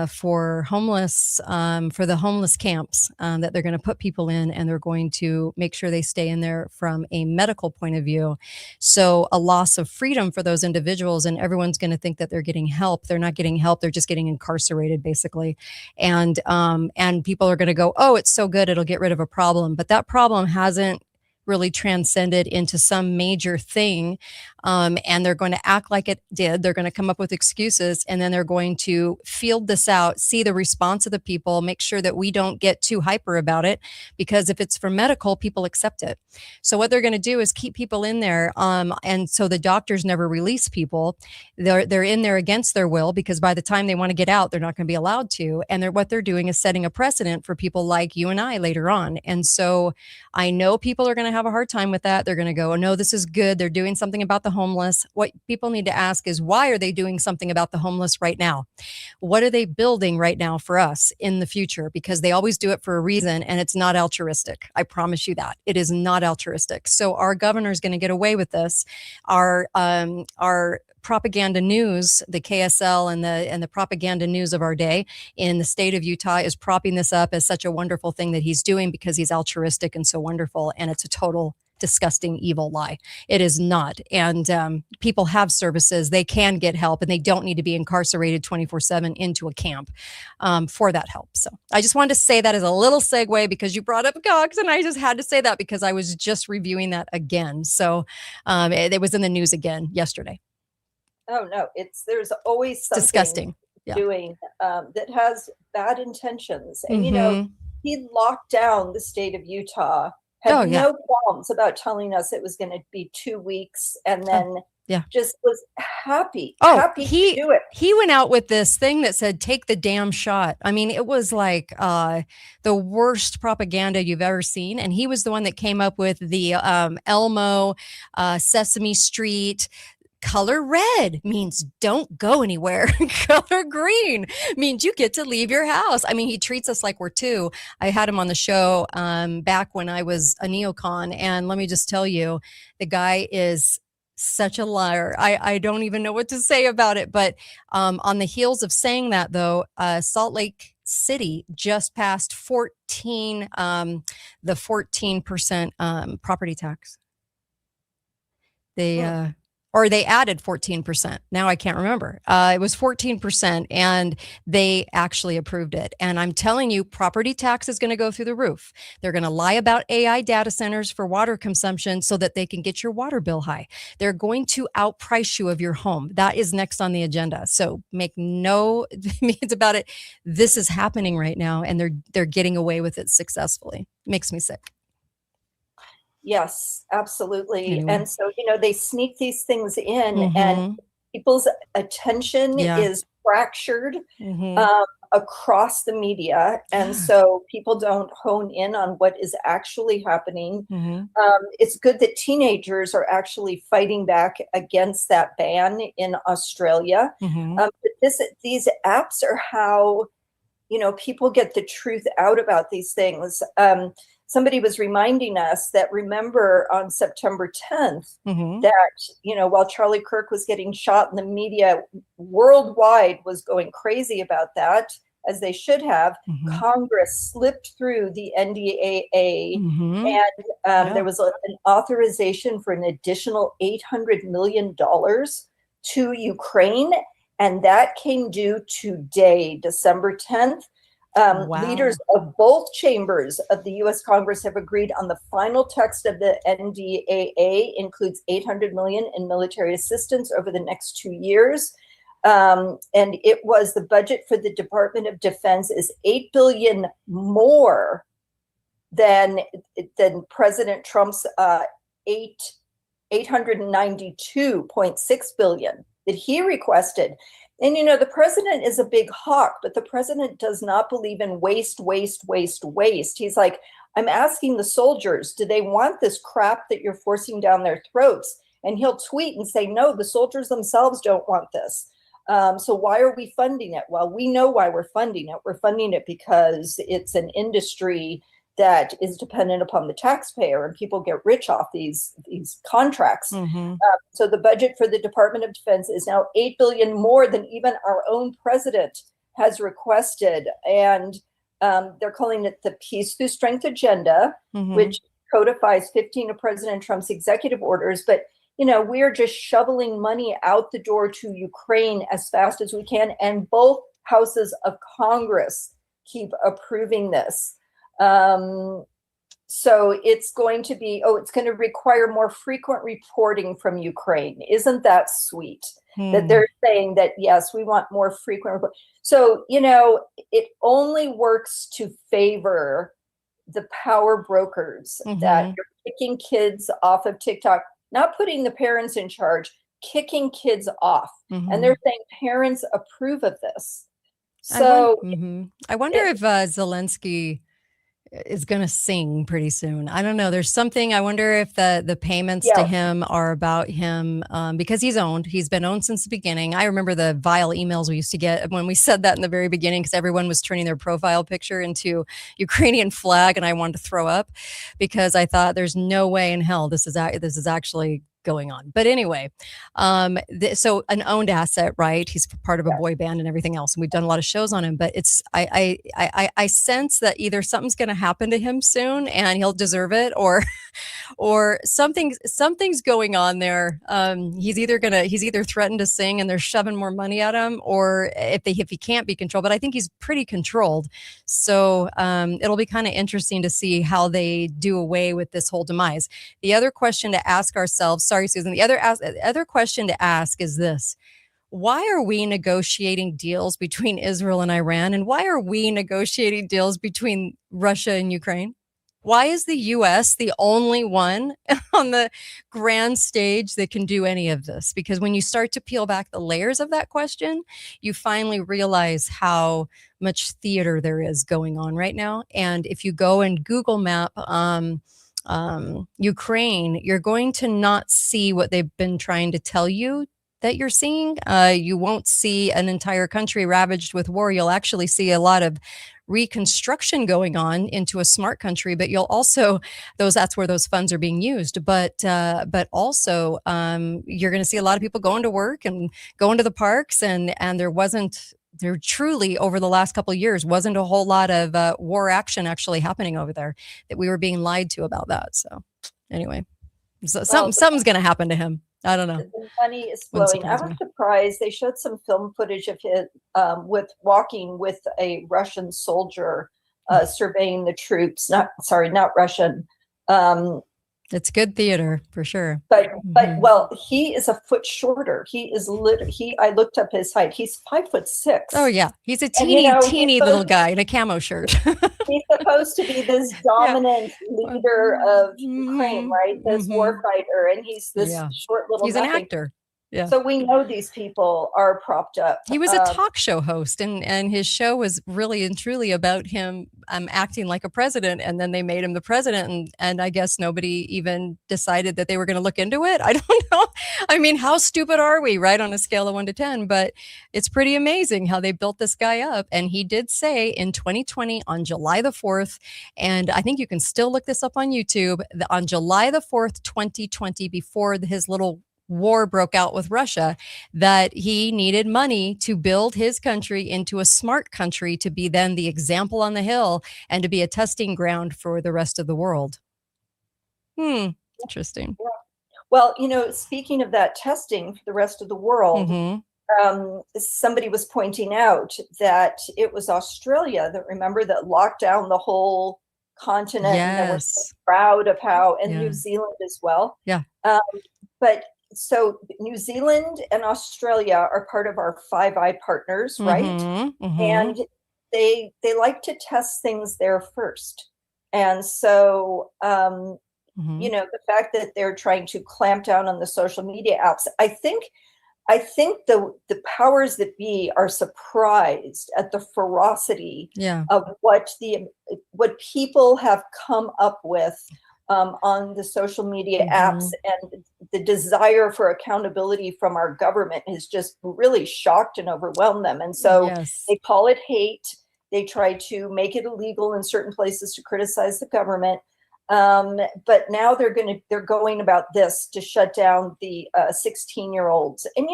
for the homeless camps that they're going to put people in, and they're going to make sure they stay in there from a medical point of view. So a loss of freedom for those individuals, and everyone's going to think that they're getting help. They're not getting help. They're just getting incarcerated, basically. And people are going to go, oh, it's so good, it'll get rid of a problem. But that problem hasn't really transcended into some major thing. And they're going to act like it did. They're going to come up with excuses, and then they're going to field this out, see the response of the people, make sure that we don't get too hyper about it, because if it's for medical, people accept it. So what they're going to do is keep people in there. And so the doctors never release people. They're in there against their will, because by the time they want to get out, they're not going to be allowed to. And what they're doing is setting a precedent for people like you and I later on. And so I know people are going to have a hard time with that. They're going to go, oh no, this is good. They're doing something about the homeless. What people need to ask is, why are they doing something about the homeless right now? What are they building right now for us in the future? Because they always do it for a reason, and it's not altruistic. I promise you that. It is not altruistic. So our governor is going to get away with this. Our propaganda news, the KSL and the propaganda news of our day in the state of Utah is propping this up as such a wonderful thing that he's doing because he's altruistic and so wonderful. And it's a total disgusting, evil lie. It is not. And people have services. They can get help, and they don't need to be incarcerated 24/7 into a camp for that help. So I just wanted to say that as a little segue, because you brought up Cox, and I just had to say that because I was just reviewing that again. So it was in the news again yesterday. Oh no, there's always something disgusting. Yeah. doing that has bad intentions. And you know, he locked down the state of Utah, had no qualms about telling us it was going to be 2 weeks, and then just was happy to do it. He went out with this thing that said, take the damn shot. I mean, it was like the worst propaganda you've ever seen. And he was the one that came up with the Elmo, Sesame Street. Color red means don't go anywhere. Color green means you get to leave your house. I mean, he treats us like we're two. I had him on the show back when I was a neocon. And let me just tell you, the guy is such a liar. I don't even know what to say about it. But on the heels of saying that, though, Salt Lake City just passed the 14% property tax. They added 14%. Now I can't remember. It was 14%, and they actually approved it. And I'm telling you, property tax is going to go through the roof. They're going to lie about AI data centers for water consumption so that they can get your water bill high. They're going to outprice you of your home. That is next on the agenda. So make no means about it. This is happening right now, and they're getting away with it successfully. Makes me sick. Yes, absolutely. Anyway. And so, you know, they sneak these things in, and people's attention is fractured across the media. And so people don't hone in on what is actually happening. It's good that teenagers are actually fighting back against that ban in Australia. But these apps are how, you know, people get the truth out about these things. Somebody was reminding us that, remember, on September 10th, that, you know, while Charlie Kirk was getting shot, and the media worldwide was going crazy about that, as they should have, Congress slipped through the NDAA, and there was an authorization for an additional $800 million to Ukraine, and that came due today, December 10th. Leaders of both chambers of the U.S. Congress have agreed on the final text of the NDAA, includes $800 million in military assistance over the next 2 years. And it was the budget for the Department of Defense is $8 billion more than President Trump's $892.6 billion that he requested. And, you know, the president is a big hawk, but the president does not believe in waste. He's like, I'm asking the soldiers, do they want this crap that you're forcing down their throats? And he'll tweet and say, no, the soldiers themselves don't want this. So why are we funding it? Well, we know why we're funding it. We're funding it because it's an industry that is dependent upon the taxpayer, and people get rich off these contracts. So the budget for the Department of Defense is now $8 billion more than even our own president has requested. And they're calling it the Peace Through Strength Agenda, which codifies 15 of President Trump's executive orders. But, you know, we're just shoveling money out the door to Ukraine as fast as we can. And both houses of Congress keep approving this. So it's going to be, it's going to require more frequent reporting from Ukraine. Isn't that sweet? That they're saying that, yes, we want more frequent reporting. So, you know, it only works to favor the power brokers that you're kicking kids off of TikTok, not putting the parents in charge, kicking kids off. And they're saying parents approve of this. So I wonder if Zelensky is going to sing pretty soon. I don't know. There's something. I wonder if the payments to him are about him because he's been owned since the beginning. I remember the vile emails we used to get when we said that in the very beginning, because everyone was turning their profile picture into Ukrainian flag, and I wanted to throw up because I thought there's no way in hell this is actually going on. But anyway, so an owned asset, right? He's part of a boy band and everything else. And we've done a lot of shows on him, but I sense that either something's going to happen to him soon and he'll deserve it, or something's going on there. He's either threatened to sing and they're shoving more money at him, or if he can't be controlled, but I think he's pretty controlled. So it'll be kind of interesting to see how they do away with this whole demise. The other question to ask ourselves, sorry, Susan, the other question to ask is this: why are we negotiating deals between Israel and Iran? And why are we negotiating deals between Russia and Ukraine? Why is the US the only one on the grand stage that can do any of this? Because when you start to peel back the layers of that question, you finally realize how much theater there is going on right now. And if you go and Google map Ukraine, you're going to not see what they've been trying to tell you that you're seeing. You won't see an entire country ravaged with war. You'll actually see a lot of reconstruction going on into a smart country, but you'll also that's where those funds are being used. But also you're going to see a lot of people going to work and going to the parks, and there truly over the last couple of years wasn't a whole lot of war action actually happening over there, that we were being lied to about that. So anyway, something's going to happen to him. I don't know. The money is flowing. I was surprised. They showed some film footage of him walking with a Russian soldier surveying the troops. Not Russian. It's good theater for sure. But well, he is a foot shorter. He is I looked up his height. He's 5'6". Oh yeah, he's a teeny little guy in a camo shirt. He's supposed to be this dominant leader of Ukraine, right? This war fighter, and he's this short little. He's an actor. Yeah. So we know these people are propped up. He was a talk show host, and his show was really and truly about him acting like a president. And then they made him the president, and I guess nobody even decided that they were going to look into it. I don't know. I mean, how stupid are we, right, on a scale of 1 to 10? But it's pretty amazing how they built this guy up. And he did say in 2020 on July the 4th, and I think you can still look this up on YouTube, on July the 4th, 2020, before his little war broke out with Russia, that he needed money to build his country into a smart country, to be then the example on the hill and to be a testing ground for the rest of the world. Interesting. Well, speaking of that testing for the rest of the world, somebody was pointing out that it was Australia that locked down the whole continent. Yes. And was so proud of how, and New Zealand as well. Yeah. So New Zealand and Australia are part of our Five Eye partners, right? And they like to test things there first. And so, the fact that they're trying to clamp down on the social media apps, I think the powers that be are surprised at the ferocity of what people have come up with on the social media apps, and the desire for accountability from our government has just really shocked and overwhelmed them. And so they call it hate. They try to make it illegal in certain places to criticize the government. But now they're going about this to shut down the 16-year-olds. And,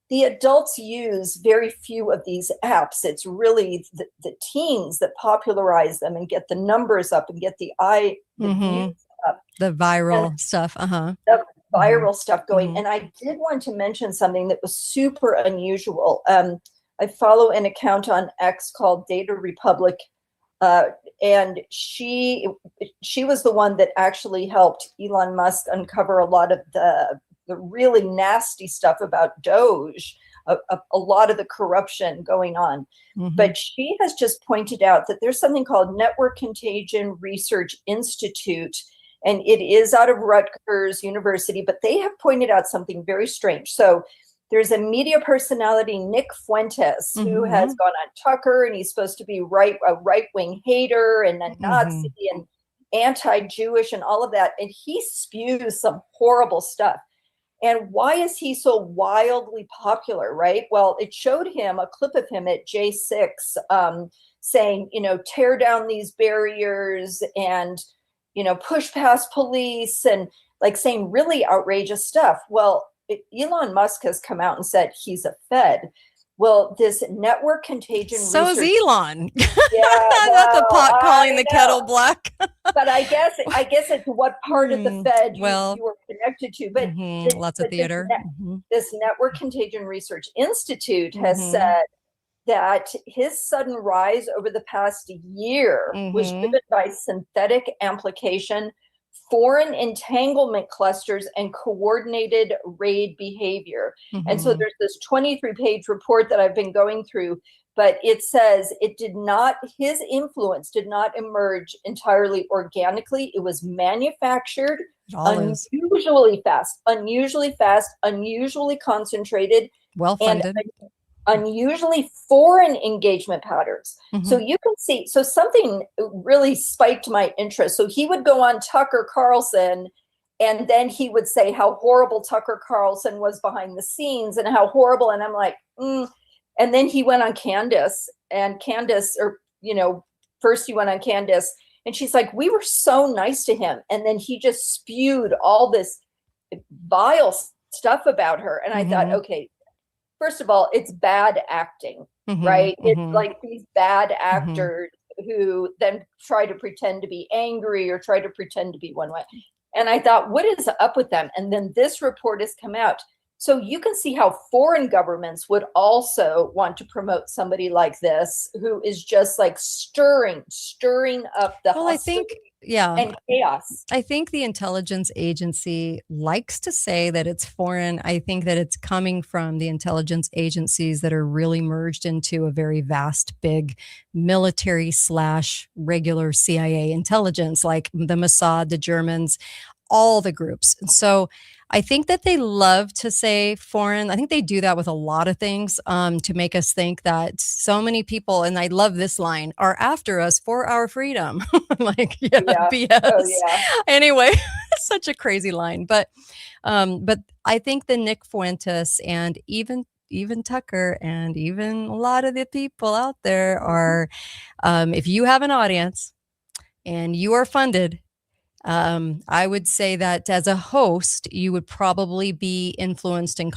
the adults use very few of these apps. It's really the teens that popularize them and get the numbers up and get the views up. The viral stuff. The viral stuff going. And I did want to mention something that was super unusual. I follow an account on X called Data Republic. And she was the one that actually helped Elon Musk uncover a lot of the really nasty stuff about Doge, a lot of the corruption going on. But she has just pointed out that there's something called Network Contagion Research Institute, and it is out of Rutgers University, but they have pointed out something very strange. So there's a media personality, Nick Fuentes, who has gone on Tucker, and he's supposed to be a right-wing hater and a Nazi and anti-Jewish and all of that. And he spews some horrible stuff. And why is he so wildly popular, right? Well, it showed him a clip of him at J6 saying, tear down these barriers and, push past police, and like saying really outrageous stuff. Well, Elon Musk has come out and said he's a Fed. Well, this network contagion. So research, is Elon. Yeah, not the pot calling the kettle black. But I guess it's what part of the Fed you were connected to. But lots of theater. This Network Contagion Research Institute has said that his sudden rise over the past year was driven by synthetic amplification foreign entanglement clusters and coordinated raid behavior. And so there's this 23-page report that I've been going through, but it says his influence did not emerge entirely organically. It was manufactured, unusually fast, unusually concentrated, well-funded, and unusually foreign engagement patterns. So you can see, so something really spiked my interest. So he would go on Tucker Carlson, and then he would say how horrible Tucker Carlson was behind the scenes and how horrible. And I'm like, And then he went on Candace, first he went on Candace, and she's like, we were so nice to him. And then he just spewed all this vile stuff about her. And I thought, okay, first of all, it's bad acting, right? It's like these bad actors who then try to pretend to be angry or try to pretend to be one way. And I thought, what is up with them? And then this report has come out. So you can see how foreign governments would also want to promote somebody like this, who is just like stirring up the and chaos. I think the intelligence agency likes to say that it's foreign. I think that it's coming from the intelligence agencies that are really merged into a very vast, big military / regular CIA intelligence, like the Mossad, the Germans, all the groups. And so I think that they love to say foreign. I think they do that with a lot of things to make us think that so many people, and I love this line, are after us for our freedom. Like, BS. Oh, yeah. Anyway, such a crazy line. But I think the Nick Fuentes and even Tucker and even a lot of the people out there are, if you have an audience and you are funded, I would say that as a host, you would probably be influenced or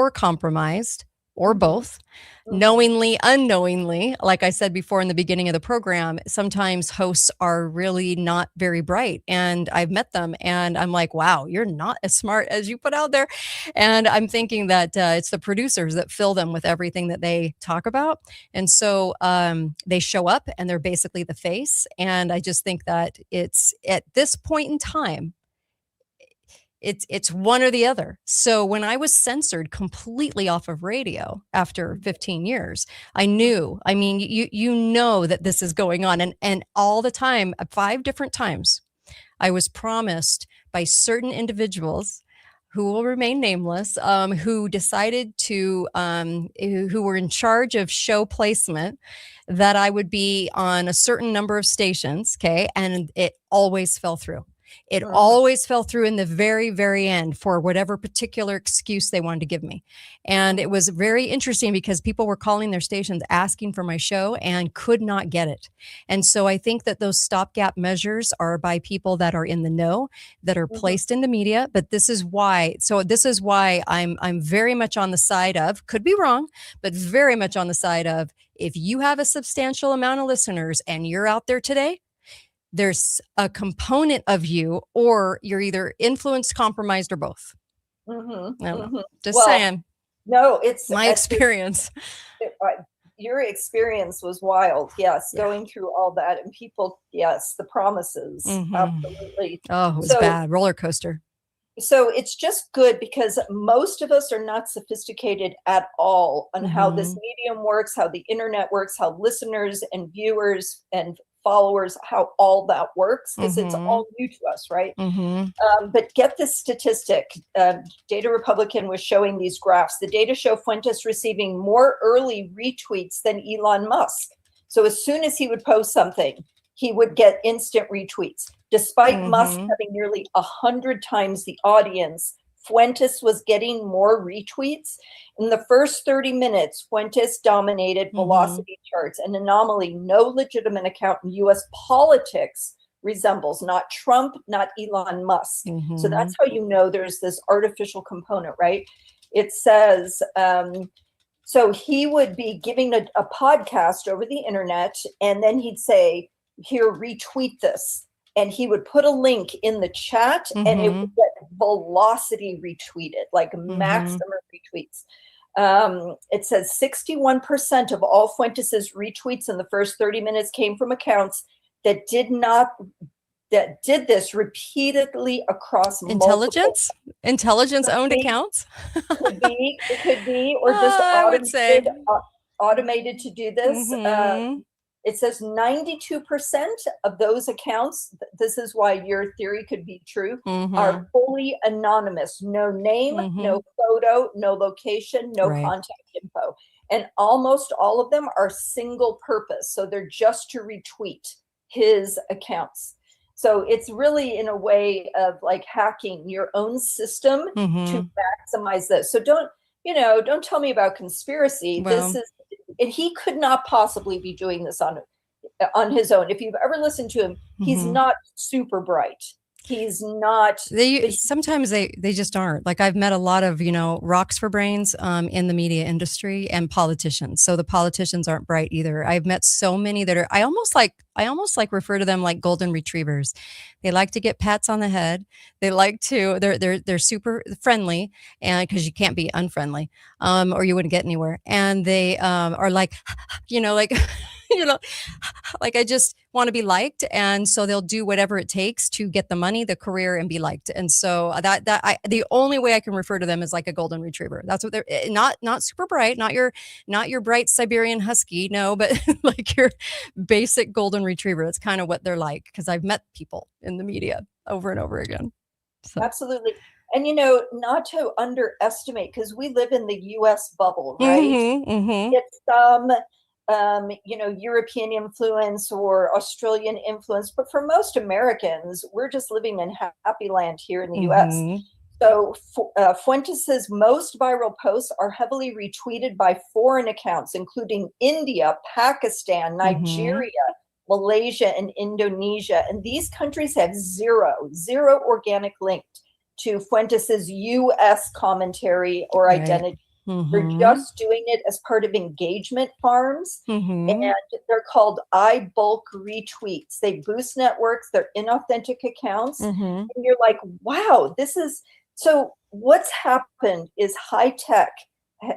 compromised, or both, knowingly, unknowingly. Like I said before in the beginning of the program, sometimes hosts are really not very bright, and I've met them and I'm like, wow, you're not as smart as you put out there. And I'm thinking that it's the producers that fill them with everything that they talk about. And so they show up and they're basically the face. And I just think that it's at this point in time, it's one or the other. So when I was censored completely off of radio after 15 years, I knew, I mean, you know that this is going on. And all the time, 5 different times, I was promised by certain individuals who will remain nameless, who decided to, who were in charge of show placement, that I would be on a certain number of stations, okay? And it always fell through. It always fell through in the very, very end for whatever particular excuse they wanted to give me. And it was very interesting because people were calling their stations asking for my show and could not get it. And so I think that those stopgap measures are by people that are in the know, that are placed in the media. But this is why. So this is why I'm very much on the side of, could be wrong, but very much on the side of, if you have a substantial amount of listeners and you're out there today, there's a component of you, or you're either influenced, compromised, or both. Just saying. No, it's my experience. Your experience was wild. Yes. Going through all that, and people, yes, the promises. Absolutely. Oh, it was bad. Roller coaster. So it's just good because most of us are not sophisticated at all on how this medium works, how the internet works, how listeners and viewers and followers, how all that works, because it's all new to us, right? But get this statistic. Data Republican was showing these graphs. The data show Fuentes receiving more early retweets than Elon Musk. So as soon as he would post something, he would get instant retweets. Despite Musk having nearly 100 times the audience, Fuentes was getting more retweets. In the first 30 minutes, Fuentes dominated velocity charts, an anomaly no legitimate account in U.S. politics resembles. Not Trump, not Elon Musk. So that's how you know there's this artificial component, right? It says, so he would be giving a podcast over the internet, and then he'd say, here, retweet this. And he would put a link in the chat and it would get velocity retweeted, like maximum retweets. It says 61% of all Fuentes's retweets in the first 30 minutes came from accounts that did not that did this repeatedly across intelligence owned accounts. It could be, or just I would say automated to do this. It says 92% of those accounts, this is why your theory could be true, are fully anonymous. No name, no photo, no location, no contact info. And almost all of them are single purpose. So they're just to retweet his accounts. So it's really in a way of like hacking your own system to maximize this. So don't tell me about conspiracy. This is, and he could not possibly be doing this on his own. If you've ever listened to him, he's not super bright. He's not. Sometimes they just aren't. Like I've met a lot of rocks for brains in the media industry and politicians. So the politicians aren't bright either. I've met so many that are. I almost like refer to them like golden retrievers. They like to get pats on the head. They like to. They're super friendly, and because you can't be unfriendly, or you wouldn't get anywhere. And they are like, like I just want to be liked, and so they'll do whatever it takes to get the money, the career, and be liked. And so the only way I can refer to them is like a golden retriever. That's what they're not super bright, not your bright Siberian husky, no, but like your basic golden retriever. It's kind of what they're like because I've met people in the media over and over again. So. Absolutely. And, not to underestimate, because we live in the U.S. bubble, right? It's European influence or Australian influence. But for most Americans, we're just living in happy land here in the U.S. So Fuentes' most viral posts are heavily retweeted by foreign accounts, including India, Pakistan, Nigeria, Malaysia, and Indonesia. And these countries have zero organic link to Fuentes' U.S. commentary or identity. They're just doing it as part of engagement farms, and they're called bulk retweets. They boost networks, they're inauthentic accounts, and you're like, wow, this is, so what's happened is high tech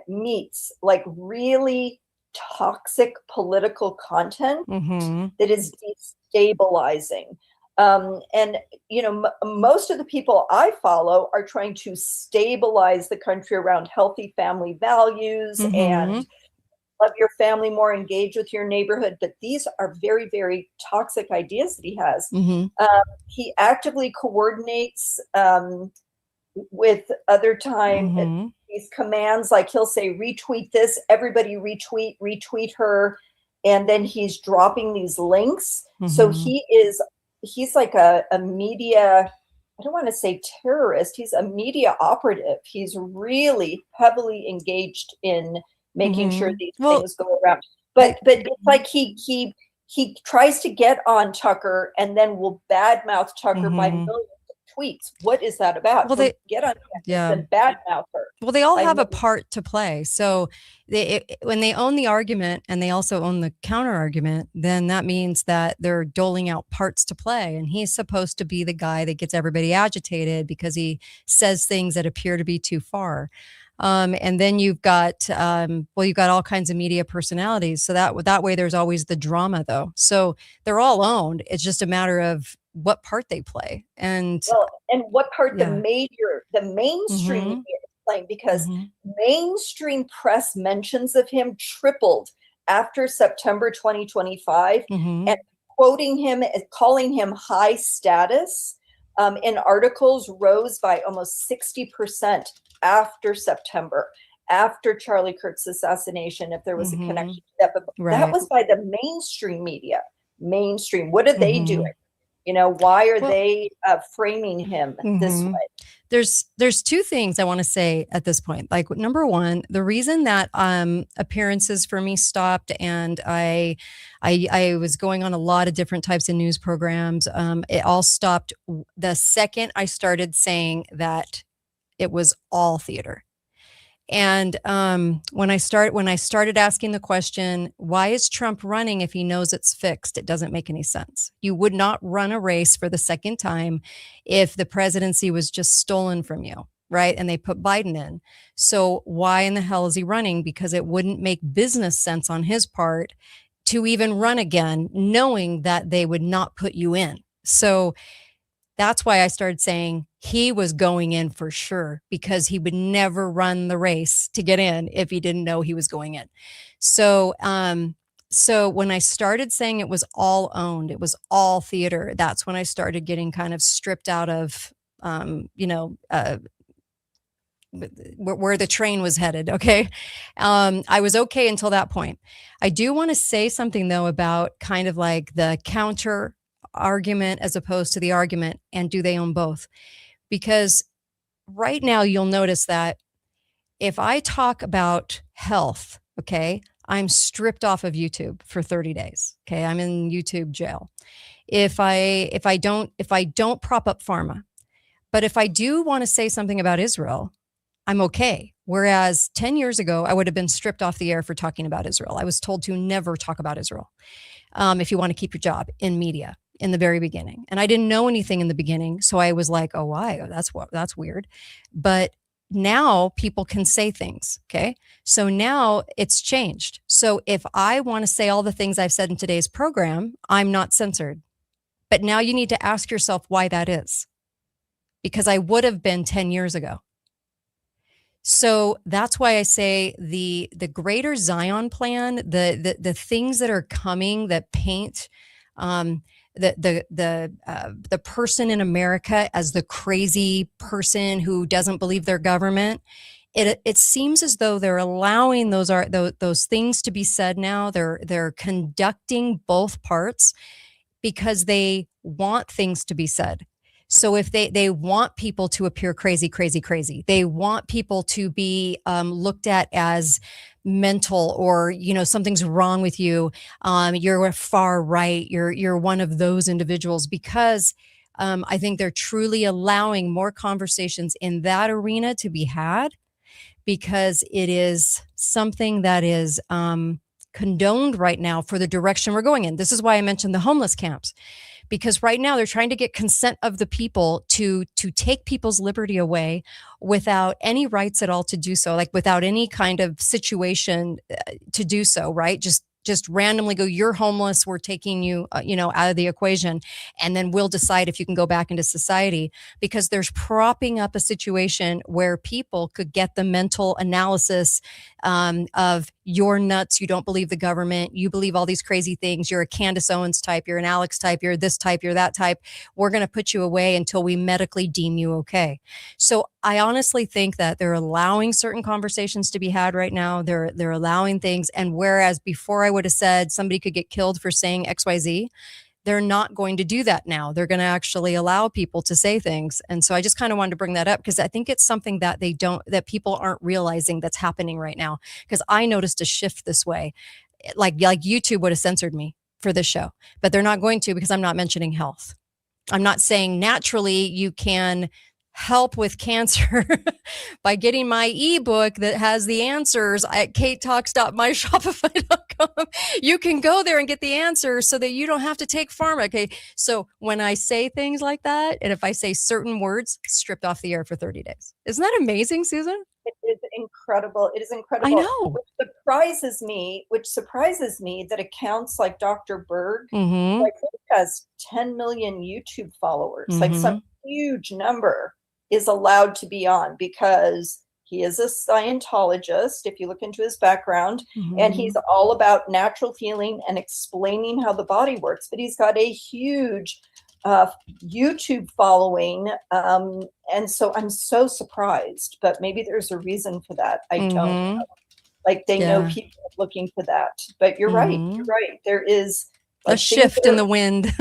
meets like really toxic political content that is destabilizing. And most of the people I follow are trying to stabilize the country around healthy family values and love your family more, engage with your neighborhood. But these are very, very toxic ideas that he has. He actively coordinates with other time these commands, like he'll say, retweet this, everybody retweet her. And then he's dropping these links. So he's like a media, I don't want to say terrorist, he's a media operative. He's really heavily engaged in making sure these things go around. But it's like he tries to get on Tucker and then will badmouth Tucker by millions of tweets. What is that about? Well, they get on and badmouth her. Well, they all have a part to play. So when they own the argument and they also own the counter argument, then that means that they're doling out parts to play. And he's supposed to be the guy that gets everybody agitated because he says things that appear to be too far. And then you've got all kinds of media personalities. So that way there's always the drama though. So they're all owned. It's just a matter of what part they play. And what part the mainstream media is playing, because mainstream press mentions of him tripled after September 2025 and quoting him, calling him high status in articles rose by almost 60% after September, after Charlie Kirk's assassination, if there was a connection to that. But that was by the mainstream media. Mainstream. What are they doing? Why are they framing him this way? There's two things I want to say at this point. Like, number one, the reason that appearances for me stopped, and I was going on a lot of different types of news programs. It all stopped the second I started saying that it was all theater. And when I started asking the question, why is Trump running if he knows it's fixed? It doesn't make any sense. You would not run a race for the second time if the presidency was just stolen from you, right? And they put Biden in. So why in the hell is he running? Because it wouldn't make business sense on his part to even run again, knowing that they would not put you in. So that's why I started saying he was going in for sure, because he would never run the race to get in if he didn't know he was going in. So, so when I started saying it was all owned, it was all theater, that's when I started getting kind of stripped out of, where the train was headed. Okay. I was okay until that point. I do want to say something though about kind of like the counter argument as opposed to the argument, and do they own both? Because right now you'll notice that if I talk about health, okay, I'm stripped off of YouTube for 30 days. Okay. I'm in YouTube jail. If I don't prop up pharma, but if I do want to say something about Israel, I'm okay. Whereas 10 years ago, I would have been stripped off the air for talking about Israel. I was told to never talk about Israel if you want to keep your job in media in the very beginning. And I didn't know anything in the beginning. So I was like, oh, why? That's weird. But now people can say things. Okay. So now it's changed. So if I want to say all the things I've said in today's program, I'm not censored. But now you need to ask yourself why that is. Because I would have been 10 years ago. So that's why I say the greater Zion plan, the things that are coming that paint the person in America as the crazy person who doesn't believe their government. It seems as though they're allowing those things to be said now. They're conducting both parts because they want things to be said. So if they want people to appear crazy, they want people to be looked at as mental, or, something's wrong with you. You're far right. You're one of those individuals, because I think they're truly allowing more conversations in that arena to be had, because it is something that is condoned right now for the direction we're going in. This is why I mentioned the homeless camps. Because right now they're trying to get consent of the people to take people's liberty away without any rights at all to do so, like without any kind of situation to do so, right? Just randomly go, you're homeless, we're taking you, out of the equation, and then we'll decide if you can go back into society, because there's propping up a situation where people could get the mental analysis of you're nuts, you don't believe the government, you believe all these crazy things, you're a Candace Owens type, you're an Alex type, you're this type, you're that type. We're going to put you away until we medically deem you okay. So I honestly think that they're allowing certain conversations to be had right now. They're allowing things. And whereas before I would have said somebody could get killed for saying XYZ, they're not going to do that now. They're going to actually allow people to say things. And so I just kind of wanted to bring that up, because I think it's something that that people aren't realizing that's happening right now. Because I noticed a shift this way. Like YouTube would have censored me for this show, but they're not going to, because I'm not mentioning health. I'm not saying naturally you can help with cancer by getting my ebook that has the answers at katetalks.myshopify.com. You can go there and get the answers so that you don't have to take pharma. Okay. So when I say things like that, and if I say certain words, stripped off the air for 30 days. Isn't that amazing, Susan? It is incredible. It is incredible. I know. Which surprises me that accounts like Dr. Berg, like, he has 10 million YouTube followers, like some huge number, is allowed to be on, because he is a Scientologist, if you look into his background, and he's all about natural healing and explaining how the body works. But he's got a huge YouTube following. And so I'm so surprised, but maybe there's a reason for that. I don't know. Like, they know people looking for that. But you're right. You're right. There is a shift in the wind.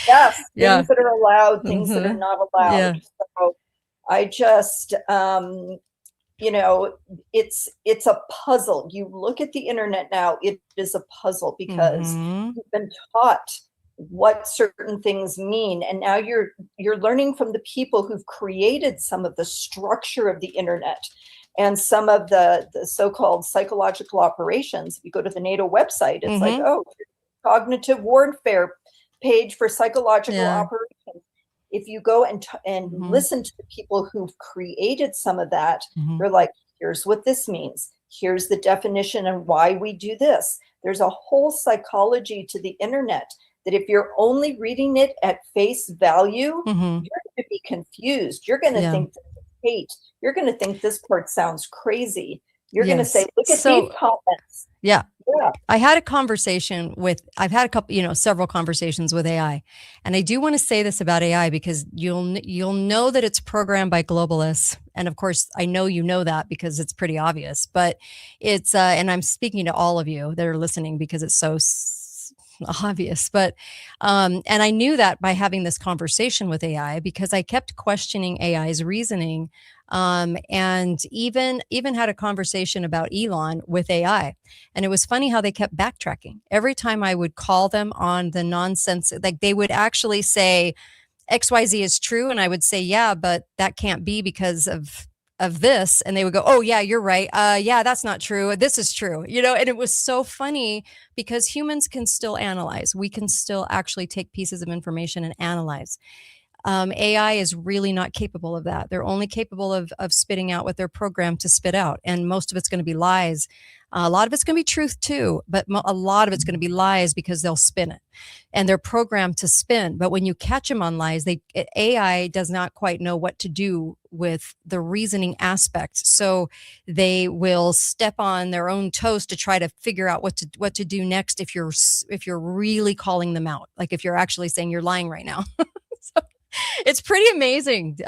Yes. Things that are allowed, things that are not allowed. Yeah. So I just, it's a puzzle. You look at the internet now, it is a puzzle, because you've been taught what certain things mean. And now you're learning from the people who've created some of the structure of the internet and some of the so-called psychological operations. If you go to the NATO website, it's like, cognitive warfare page for psychological operations. If you go and listen to the people who've created some of that, they're like, here's what this means. Here's the definition and why we do this. There's a whole psychology to the internet that if you're only reading it at face value, Mhm. you're going to be confused. You're going to Yeah. think this is hate. You're going to think this part sounds crazy. You're going to Yes. say, look at So- these comments. Yeah. Yeah. I've had a couple, several conversations with AI. And I do want to say this about AI because you'll know that it's programmed by globalists. And of course, I know you know that because it's pretty obvious, but it's, and I'm speaking to all of you that are listening because it's so obvious, but, and I knew that by having this conversation with AI because I kept questioning AI's reasoning. And even had a conversation about Elon with AI. And it was funny how they kept backtracking. Every time I would call them on the nonsense, like they would actually say XYZ is true. And I would say, yeah, but that can't be because of this. And they would go, oh yeah, you're right. Yeah, that's not true. This is true. And it was so funny because humans can still analyze. We can still actually take pieces of information and analyze. AI is really not capable of that. They're only capable of spitting out what they're programmed to spit out. And most of it's going to be lies. A lot of it's going to be truth too, but a lot of it's going to be lies because they'll spin it and they're programmed to spin. But when you catch them on lies, AI does not quite know what to do with the reasoning aspect. So they will step on their own toes to try to figure out what to do next if you're really calling them out. Like if you're actually saying you're lying right now. It's pretty amazing.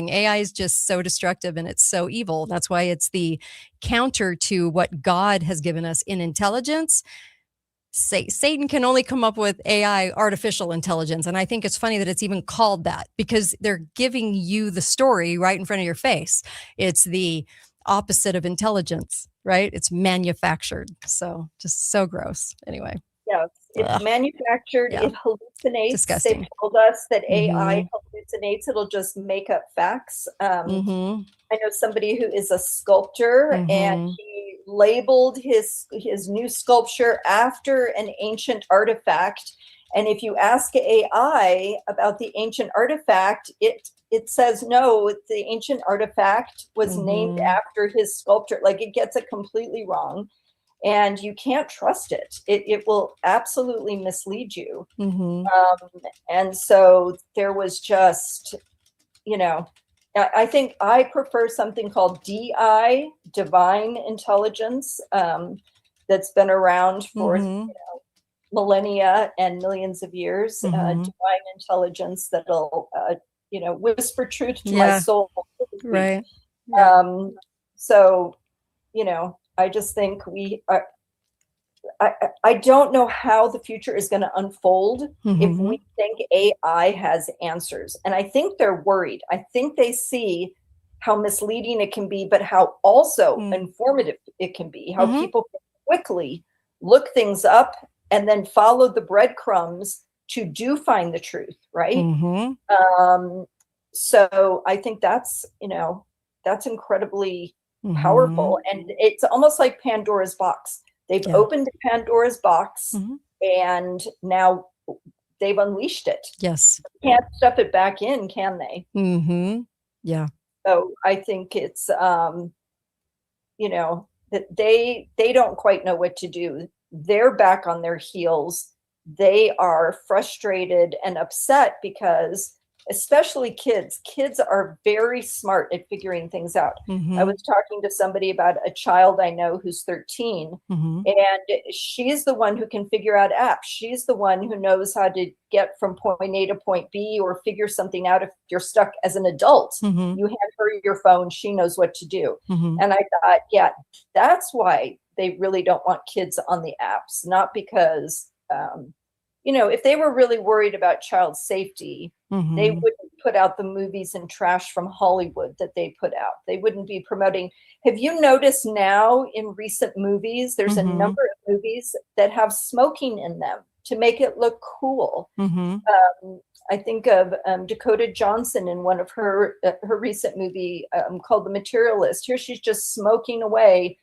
AI is just so destructive and it's so evil. That's why it's the counter to what God has given us in intelligence. Satan can only come up with AI, artificial intelligence. And I think it's funny that it's even called that because they're giving you the story right in front of your face. It's the opposite of intelligence, right? It's manufactured. So just so gross. Anyway. Yes, it's manufactured. Yeah. It hallucinates. Disgusting. They've told us that AI hallucinates. It'll just make up facts. I know somebody who is a sculptor, and he labeled his new sculpture after an ancient artifact. And if you ask AI about the ancient artifact, it says no. The ancient artifact was named after his sculpture. Like it gets it completely wrong. And you can't trust it. It will absolutely mislead you. And so there was just, I think I prefer something called DI, divine intelligence, that's been around for millennia and millions of years. Divine intelligence that'll, whisper truth to my soul. Right. So, I just think I don't know how the future is going to unfold if we think AI has answers. And I think they're worried. I think they see how misleading it can be, but how also informative it can be, how people can quickly look things up and then follow the breadcrumbs to find the truth, right? So I think that's incredibly powerful. And it's almost like Pandora's box. They've opened Pandora's box and now they've unleashed it. Yes. They can't stuff it back in, can they? Yeah. So I think it's, that they don't quite know what to do. They're back on their heels. They are frustrated and upset because especially kids are very smart at figuring things out. I was talking to somebody about a child I know who's 13 and she's the one who can figure out apps. She's the one who knows how to get from point A to point B or figure something out if you're stuck as an adult. You hand her your phone, she knows what to do. And I thought, yeah, that's why they really don't want kids on the apps, not because if they were really worried about child safety, they wouldn't put out the movies and trash from Hollywood that they put out. They wouldn't be promoting. Have you noticed now in recent movies, there's a number of movies that have smoking in them to make it look cool. I think of Dakota Johnson in one of her recent movie called The Materialist. Here she's just smoking away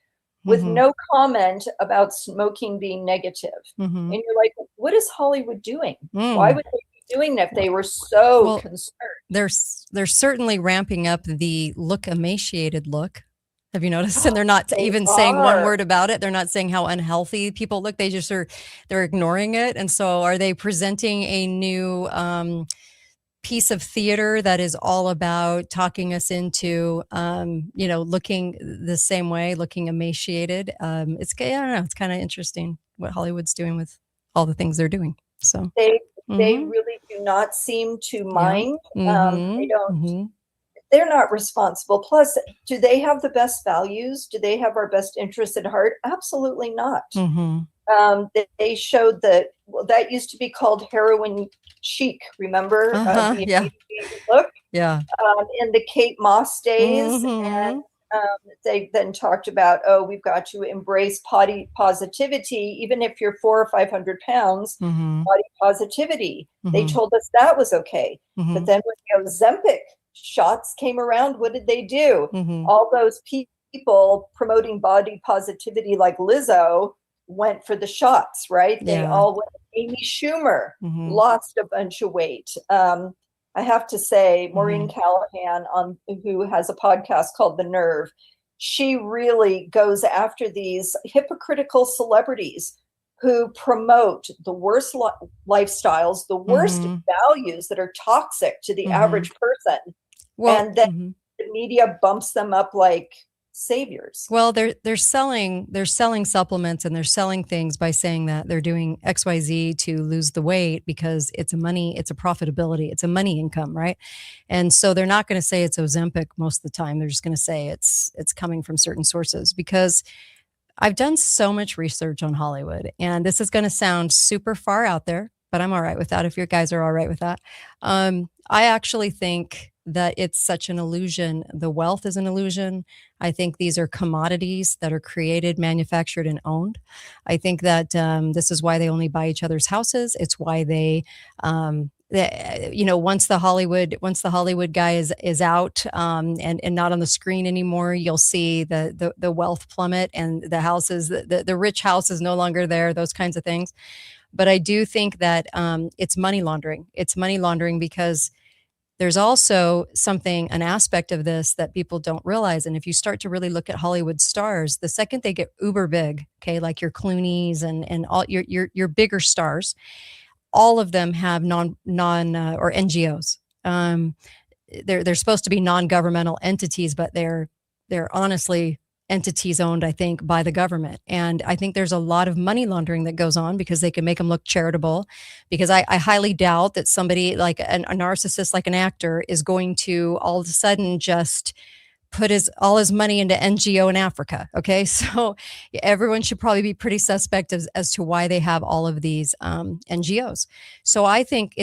with no comment about smoking being negative. And you're like, what is Hollywood doing? Why would they be doing that if they were so concerned? They're certainly ramping up the look emaciated look. Have you noticed? And they're not even saying one are. word about it. They're not saying how unhealthy people look. They just they're ignoring it. And so are they presenting a new piece of theater that is all about talking us into, looking the same way, looking emaciated? I don't know. It's kind of interesting what Hollywood's doing with all the things they're doing. So They Mhm. really do not seem to mind. They Mhm. don't. Mhm. They're not responsible. Plus, do they have the best values? Do they have our best interests at heart? Absolutely not. Mhm. They showed that that used to be called heroin chic. Remember the Yeah. look Yeah. in the Kate Moss days, and Mhm. they then talked about, oh, we've got to embrace body positivity, even if you're 400 or 500 pounds. Mhm. Body positivity. They Mhm. told us that was okay, but Mhm. then when the Ozempic shots came around, what did they do? Mhm. All those people promoting body positivity like Lizzo went for the shots, right? They Yeah. all went. Amy Schumer Mhm. lost a bunch of weight. I have to say, Maureen Mhm. Callahan, who has a podcast called The Nerve, she really goes after these hypocritical celebrities who promote the worst lifestyles, the worst Mhm. values that are toxic to the Mhm. average person. Well, And then mhm. the media bumps them up like saviors. Well, they're selling supplements, and they're selling things by saying that they're doing XYZ to lose the weight because it's a profitability, it's a money income, right? And so they're not going to say it's Ozempic most of the time. They're just going to say it's coming from certain sources, because I've done so much research on Hollywood, and this is going to sound super far out there, but I'm all right with that if you guys are all right with that. I actually think that it's such an illusion. The wealth is an illusion. I think these are commodities that are created, manufactured, and owned. I think that this is why they only buy each other's houses. It's why once the Hollywood guy is out and not on the screen anymore, you'll see the wealth plummet, and the houses, the rich house is no longer there, those kinds of things. But I do think that it's money laundering. It's money laundering because there's also an aspect of this that people don't realize. And if you start to really look at Hollywood stars, the second they get uber big, okay, like your Clooney's and all your bigger stars, all of them have non or NGOs. They're supposed to be non-governmental entities, but they're honestly entities owned, I think, by the government. And I think there's a lot of money laundering that goes on because they can make them look charitable. Because I highly doubt that somebody like a narcissist, like an actor, is going to all of a sudden just put all his money into NGO in Africa. Okay. So everyone should probably be pretty suspect as to why they have all of these NGOs. So I think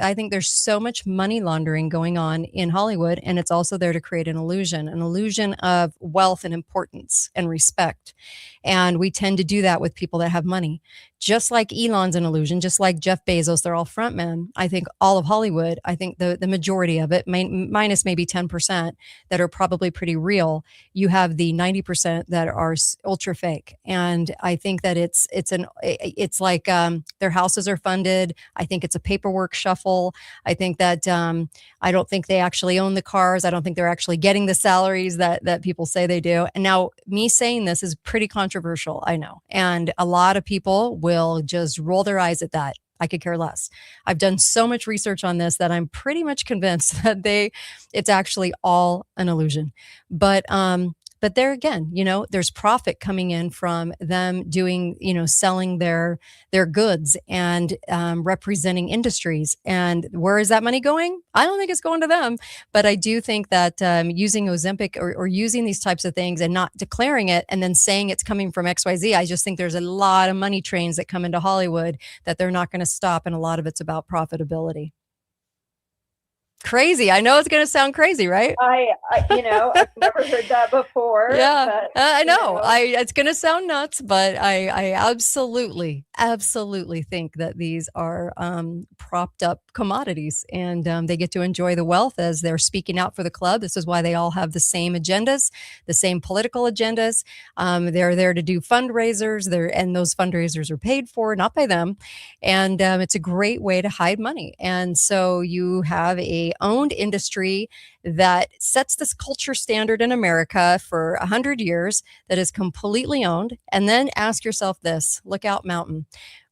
I think there's so much money laundering going on in Hollywood, and it's also there to create an illusion of wealth and importance and respect. And we tend to do that with people that have money. Just like Elon's an illusion, just like Jeff Bezos, they're all frontmen. I think all of Hollywood, I think the majority of it, minus maybe 10%, that are probably pretty real. You have the 90% that are ultra fake. And I think that it's like their houses are funded. I think it's a paperwork shuffle. I think that I don't think they actually own the cars. I don't think they're actually getting the salaries that people say they do. And now, me saying this is pretty controversial, I know. And a lot of people will just roll their eyes at that. I could care less. I've done so much research on this that I'm pretty much convinced that it's actually all an illusion. But there again, there's profit coming in from them doing, selling their goods and representing industries. And where is that money going? I don't think it's going to them. But I do think that using Ozempic or using these types of things and not declaring it and then saying it's coming from XYZ, I just think there's a lot of money trains that come into Hollywood that they're not going to stop. And a lot of it's about profitability. Crazy. I know it's going to sound crazy, right? I've never heard that before. Yeah, but, I know. It's going to sound nuts, but I absolutely think that these are propped up commodities, and they get to enjoy the wealth as they're speaking out for the club. This is why they all have the same agendas, the same political agendas. They're there to do fundraisers, and those fundraisers are paid for, not by them. And it's a great way to hide money. And so you have a owned industry that sets this culture standard in America for 100 years, that is completely owned. And then ask yourself this: Lookout Mountain.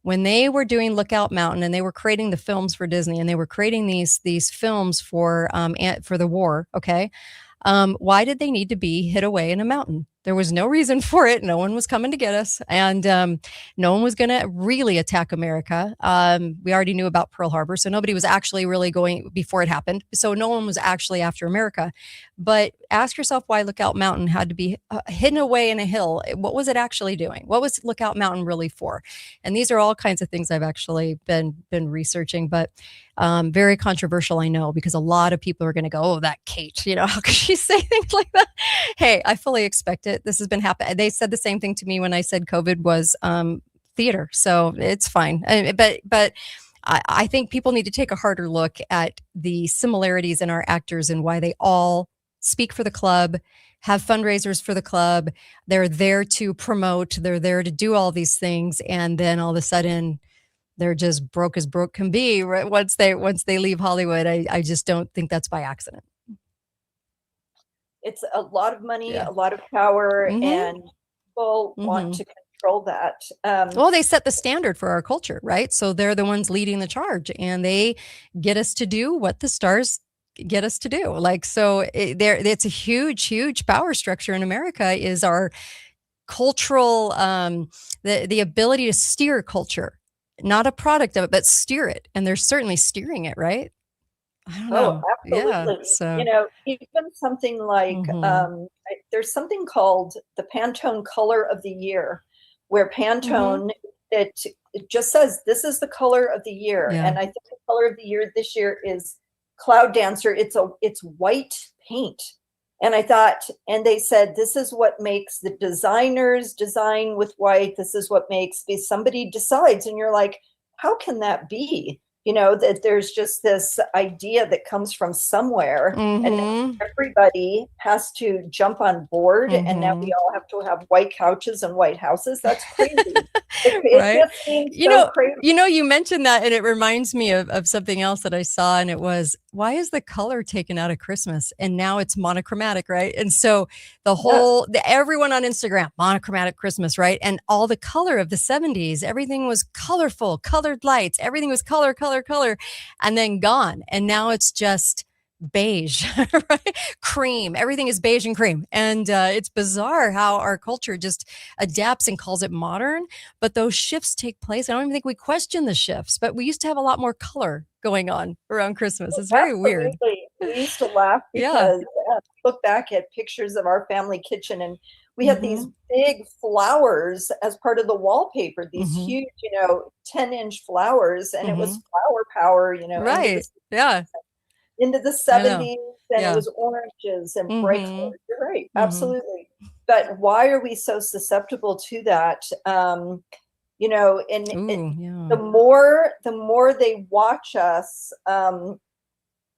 When they were doing Lookout Mountain and they were creating the films for Disney and they were creating these films for the war, okay, why did they need to be hid away in a mountain? There was no reason for it. No one was coming to get us, and no one was going to really attack America. We already knew about Pearl Harbor, so nobody was actually really going before it happened. So no one was actually after America. But ask yourself why Lookout Mountain had to be hidden away in a hill. What was it actually doing? What was Lookout Mountain really for? And these are all kinds of things I've actually been researching, but very controversial, I know, because a lot of people are going to go, "Oh, that Kate, how could she say things like that?" Hey, I fully expect it. This has been happening. They said the same thing to me when I said COVID was theater, so it's fine. But I think people need to take a harder look at the similarities in our actors and why they all speak for the club, have fundraisers for the club. They're there to promote. They're there to do all these things, and then all of a sudden, they're just broke as broke can be. Right? Once they leave Hollywood, I just don't think that's by accident. It's a lot of money, Yeah. a lot of power, Mhm. and people want to control that. Well, they set the standard for our culture, right? So they're the ones leading the charge, and they get us to do what the stars get us to do. It's a huge power structure in America, is our cultural, the ability to steer culture, not a product of it, but steer it. And they're certainly steering it, right? I don't know. Absolutely. Yeah. So, Even something like there's something called the Pantone Color of the Year, where Pantone it just says this is the color of the year, Yeah. and I think the color of the year this year is Cloud Dancer. It's white paint, and I thought, and they said this is what makes the designers design with white. This is what makes somebody decides, and you're like, how can that be? That there's just this idea that comes from somewhere, and everybody has to jump on board, and now we all have to have white couches and white houses. That's crazy. It just seems so crazy. You mentioned that, and it reminds me of something else that I saw, and it was, why is the color taken out of Christmas? And now it's monochromatic, right? And so everyone on Instagram, monochromatic Christmas, right? And all the color of the 70s, everything was colorful, colored lights, everything was color, and then gone. And now it's just beige, right? Cream. Everything is beige and cream. And it's bizarre how our culture just adapts and calls it modern. But those shifts take place. I don't even think we question the shifts, but we used to have a lot more color going on around Christmas. It's very weird. We used to laugh because look back at pictures of our family kitchen, and we had these big flowers as part of the wallpaper, these huge, 10-inch flowers, and it was flower power, Right. into the 70s, and it was oranges and bright colors. You're right. Absolutely. But why are we so susceptible to that? The more they watch us,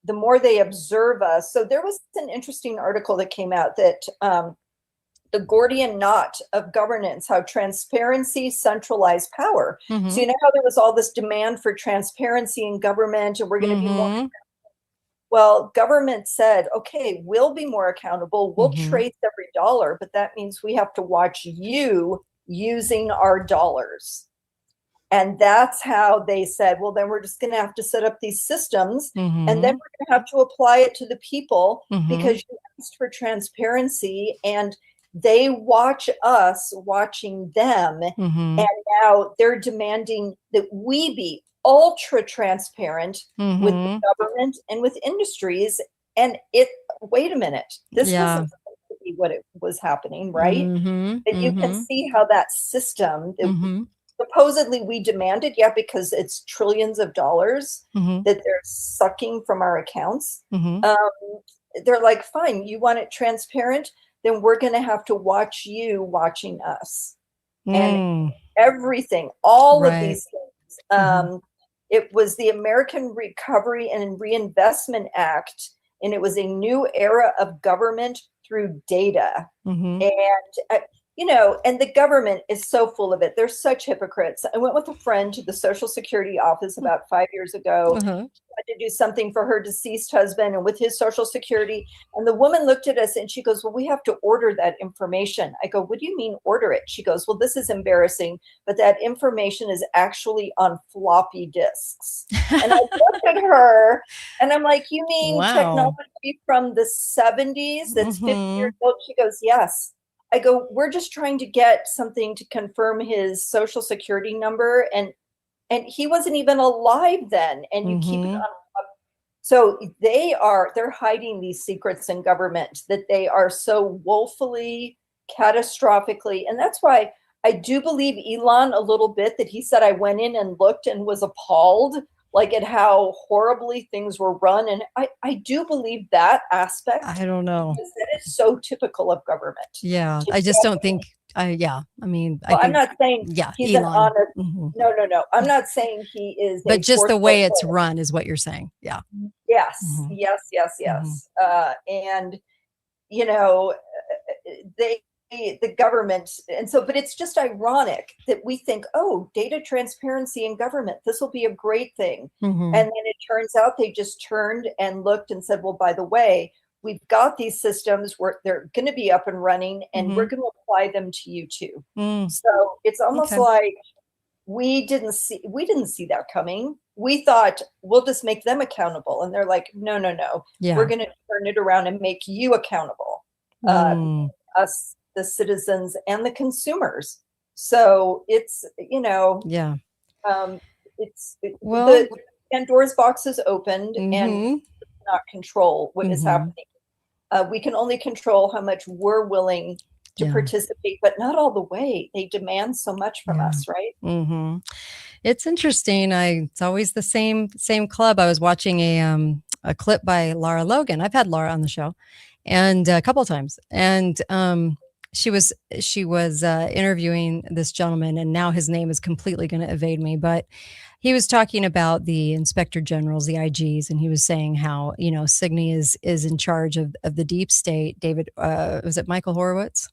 the more they observe us. So there was an interesting article that came out that the Gordian knot of governance, how transparency centralized power. So how there was all this demand for transparency in government, and we're going to be more. Well, government said, okay, we'll be more accountable. We'll trace every dollar, but that means we have to watch you using our dollars. And that's how they said, well, then we're just going to have to set up these systems, and then we're going to have to apply it to the people because you asked for transparency, and they watch us watching them. And now they're demanding that we be ultra transparent with the government and with industries. And wait a minute, this wasn't supposed to be what it was happening, right? That you can see how that system that supposedly we demanded, because it's trillions of dollars that they're sucking from our accounts. They're like, fine, you want it transparent, then we're going to have to watch you watching us. And everything, all of these things. It was the American Recovery and Reinvestment Act, and it was a new era of government through data. And and the government is so full of it. They're such hypocrites. I went with a friend to the Social Security office about 5 years ago. Uh-huh. Had to do something for her deceased husband and with his Social Security. And the woman looked at us and she goes, well, we have to order that information. I go, what do you mean order it? She goes, well, this is embarrassing, but that information is actually on floppy disks. And I looked at her and I'm like, you mean Wow. technology from the 70s that's 50 years old? She goes, yes. I go, we're just trying to get something to confirm his Social Security number. And he wasn't even alive then. And you keep it on. So they're hiding these secrets in government that they are so woefully, catastrophically. And that's why I do believe Elon a little bit, that he said, I went in and looked and was appalled, like at how horribly things were run. And I do believe that aspect. I don't know. Because that is so typical of government. Yeah. I just don't think, I mean, Well, I'm not saying he's an Elon. honest. No. I'm not saying he is. But just the way it's forceful. run is what you're saying. Yeah. Yes, Mhm. yes. And the government, and so, but it's just ironic that we think, oh, data transparency in government, this will be a great thing. Mhm. And then it turns out they just turned and looked and said, well, by the way, we've got these systems where they're going to be up and running, and we're going to apply them to you too. Mm. So it's almost Okay. like we didn't see that coming. We thought we'll just make them accountable, and they're like, no. Yeah. We're going to turn it around and make you accountable, Mm. us, the citizens, and the consumers. So it's Yeah. Well- the Pandora's box is opened, and Mhm. not control what is Mhm. happening. We can only control how much we're willing to Yeah. participate, but not all the way. They demand so much from Yeah. us, right? Mm-hmm. It's interesting. It's always the same club. I was watching a clip by Lara Logan. I've had Lara on the show, and a couple of times, and she was interviewing this gentleman, and now his name is completely going to evade me, but he was talking about the inspector generals, the IGs, and he was saying how Cigna is in charge of the deep state. David, was it Michael Horowitz?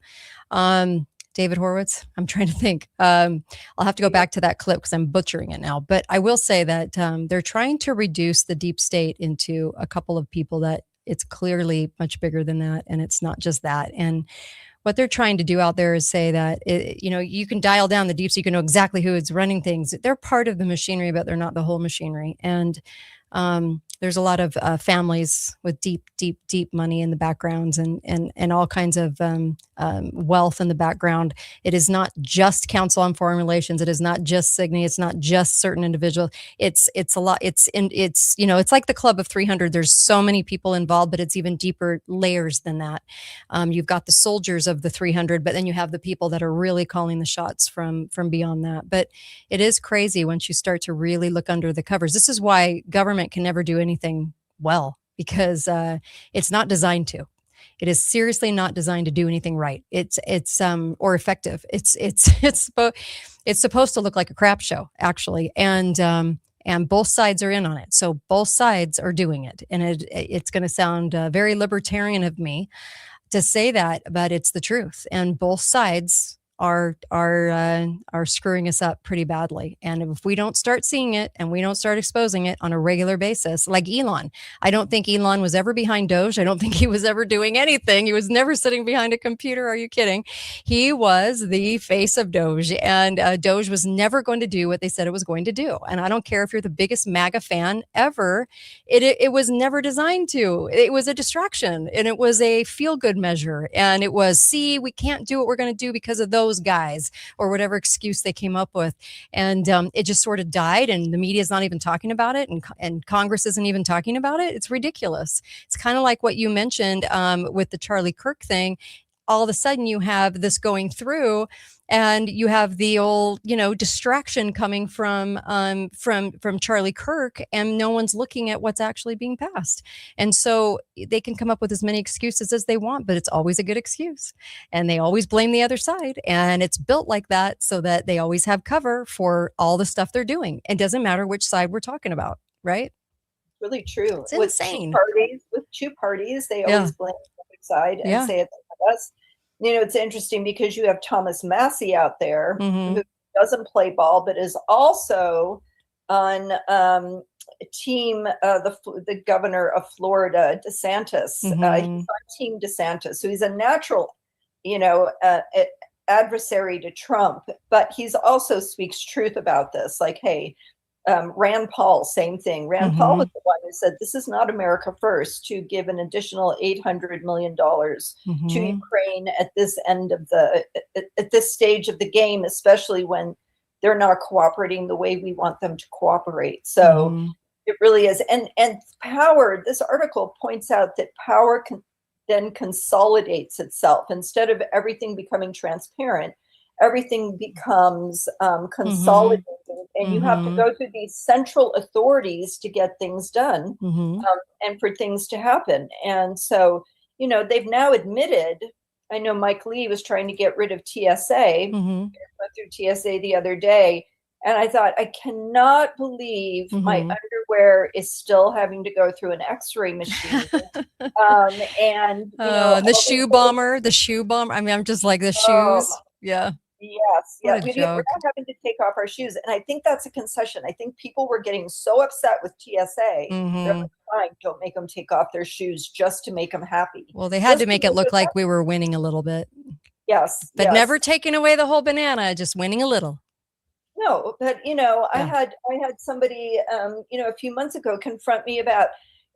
David Horowitz. I'm trying to think. I'll have to go back to that clip because I'm butchering it now. But I will say that they're trying to reduce the deep state into a couple of people that it's clearly much bigger than that, and it's not just that. And what they're trying to do out there is say that, you can dial down the deep so you can know exactly who is running things. They're part of the machinery, but they're not the whole machinery. And there's a lot of families with deep money in the backgrounds and all kinds of wealth in the background. It is not just Council on Foreign Relations. It is not just Cigna. It's not just certain individuals. It's a lot. It's like the Club of 300. There's so many people involved, but it's even deeper layers than that. You've got the soldiers of the 300, but then you have the people that are really calling the shots from beyond that. But it is crazy once you start to really look under the covers. This is why government can never do anything well, because it's not designed to. It is seriously not designed to do anything right. It's or effective. It's supposed to look like a crap show, actually, and both sides are in on it. So both sides are doing it, and it's going to sound very libertarian of me to say that, but it's the truth. And both sides are screwing us up pretty badly. And if we don't start seeing it and we don't start exposing it on a regular basis, like Elon, I don't think Elon was ever behind Doge. I don't think he was ever doing anything. He was never sitting behind a computer. Are you kidding? He was the face of Doge, and Doge was never going to do what they said it was going to do. And I don't care if you're the biggest MAGA fan ever. It was never designed to. It was a distraction, and it was a feel-good measure. And it was, see, we can't do what we're going to do because of those guys, or whatever excuse they came up with. And it just sort of died, and the media is not even talking about it, and Congress isn't even talking about it. It's ridiculous. It's kind of like what you mentioned with the Charlie Kirk thing. All of a sudden you have this going through, and you have the old, distraction coming from Charlie Kirk, and no one's looking at what's actually being passed. And so they can come up with as many excuses as they want, but it's always a good excuse. And they always blame the other side. And it's built like that so that they always have cover for all the stuff they're doing. It doesn't matter which side we're talking about, right? Really true. It's insane. With two parties, they always blame the other side and say it's us. it's interesting because you have Thomas Massey out there Mhm. who doesn't play ball, but is also on team the governor of Florida, DeSantis. He's Mhm. on Team DeSantis, so he's a natural, adversary to Trump. But he's also speaks truth about this. Like, hey, Rand Paul, same thing. Rand Paul was the one who said this is not America first to give an additional $800 million to Ukraine at this end of at this stage of the game, especially when they're not cooperating the way we want them to cooperate. So it really is. And power, this article points out that power then consolidates itself. Instead of everything becoming transparent, everything becomes consolidated, and you have to go through these central authorities to get things done and for things to happen. And so, they've now admitted, I know Mike Lee was trying to get rid of TSA, went through TSA the other day, and I thought, I cannot believe my underwear is still having to go through an x-ray machine. And the shoe bomber. I mean, I'm just like the shoes. Yeah. Yes. What Yeah. a We're joke. not having to take off our shoes. And I think that's a concession. I think people were getting so upset with TSA. They're like, fine, don't make them take off their shoes just to make them happy. Well, they had to make it look like we were winning a little bit. Yes. But never taking away the whole banana, just winning a little. No, but I had somebody a few months ago confront me about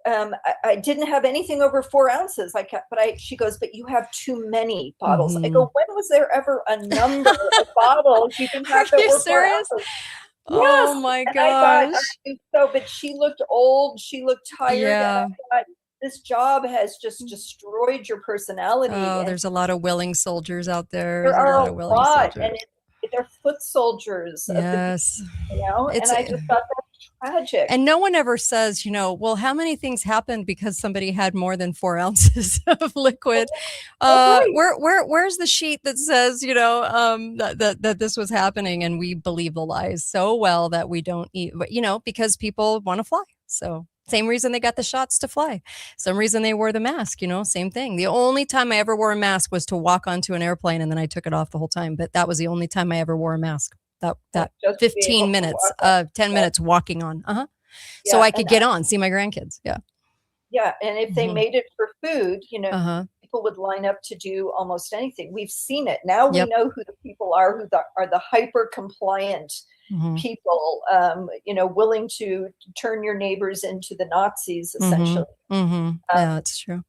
I didn't have anything over 4 ounces. She goes, but you have too many bottles. I go, when was there ever a number of bottles you can have? Are that you were 4 serious? ounces? Oh Yes. my And gosh. I thought, but she looked old. She looked tired. Yeah. And I thought, this job has just destroyed your personality. Oh, And there's a lot of willing soldiers out there. there There's are a lot a of willing lot, soldiers. and they're foot soldiers. Yes. And I just thought that's tragic. And no one ever says, well, how many things happened because somebody had more than 4 ounces of liquid? Where's the sheet that says, that this was happening, and we believe the lies so well that we don't eat, because people want to fly. So same reason they got the shots to fly. Some reason they wore the mask, same thing. The only time I ever wore a mask was to walk onto an airplane, and then I took it off the whole time. But that was the only time I ever wore a mask. That Just 15 minutes, 10 minutes walking on. So I could get on, see my grandkids. Yeah. Yeah. And if they made it for food, people would line up to do almost anything. We've seen it. Now we know who the people are who are the hyper compliant people, willing to turn your neighbors into the Nazis, essentially. Yeah, that's true.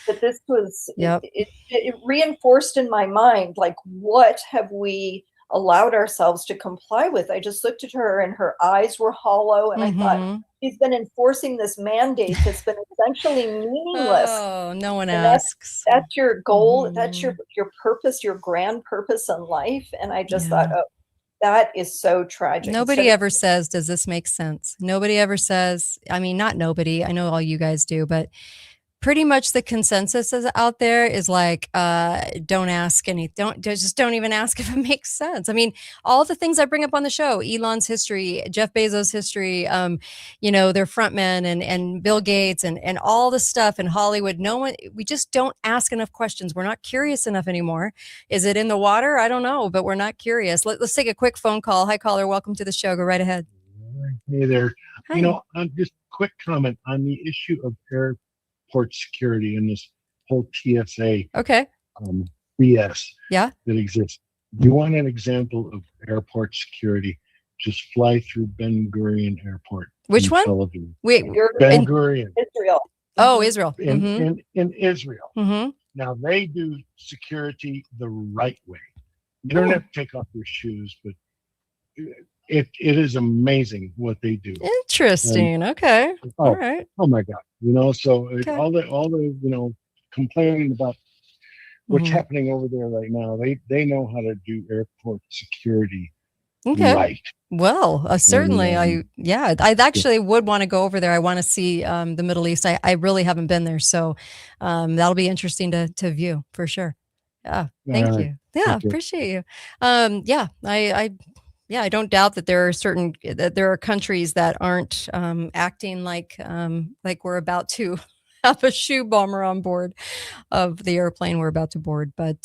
But this was, it reinforced in my mind, like, what have we allowed ourselves to comply with? I just looked at her and her eyes were hollow, and I thought, she's been enforcing this mandate that's been essentially meaningless. Oh, no one And asks. that's your goal. That's your purpose, your grand purpose in life. And I just thought, oh, that is so tragic. Nobody ever says, does this make sense? Nobody ever says, I mean, not nobody. I know all you guys do, but pretty much the consensus is out there is like, don't ask don't even ask if it makes sense. I mean, all the things I bring up on the show, Elon's history, Jeff Bezos' history, their frontmen and Bill Gates and all the stuff in Hollywood. We just don't ask enough questions. We're not curious enough anymore. Is it in the water? I don't know, but we're not curious. Let's take a quick phone call. Hi, caller. Welcome to the show. Go right ahead. Hey there. Hi. Just quick comment on the issue of airport security and this whole TSA BS that exists. You want an example of airport security? Just fly through Ben Gurion Airport. Which one? Wait, Ben Gurion. Israel. Oh, Israel. In Israel. Now they do security the right way. You don't have to take off your shoes, but it is amazing what they do. Interesting. Okay. All right. Oh my God. So all the complaining about what's happening over there right now, they know how to do airport security right. Well, certainly. I actually would want to go over there. I want to see the Middle East. I really haven't been there. So that'll be interesting to view for sure. Yeah. Thank you. Yeah. Appreciate you. I don't doubt that there are countries that aren't acting like we're about to have a shoe bomber on board of the airplane we're about to board. But,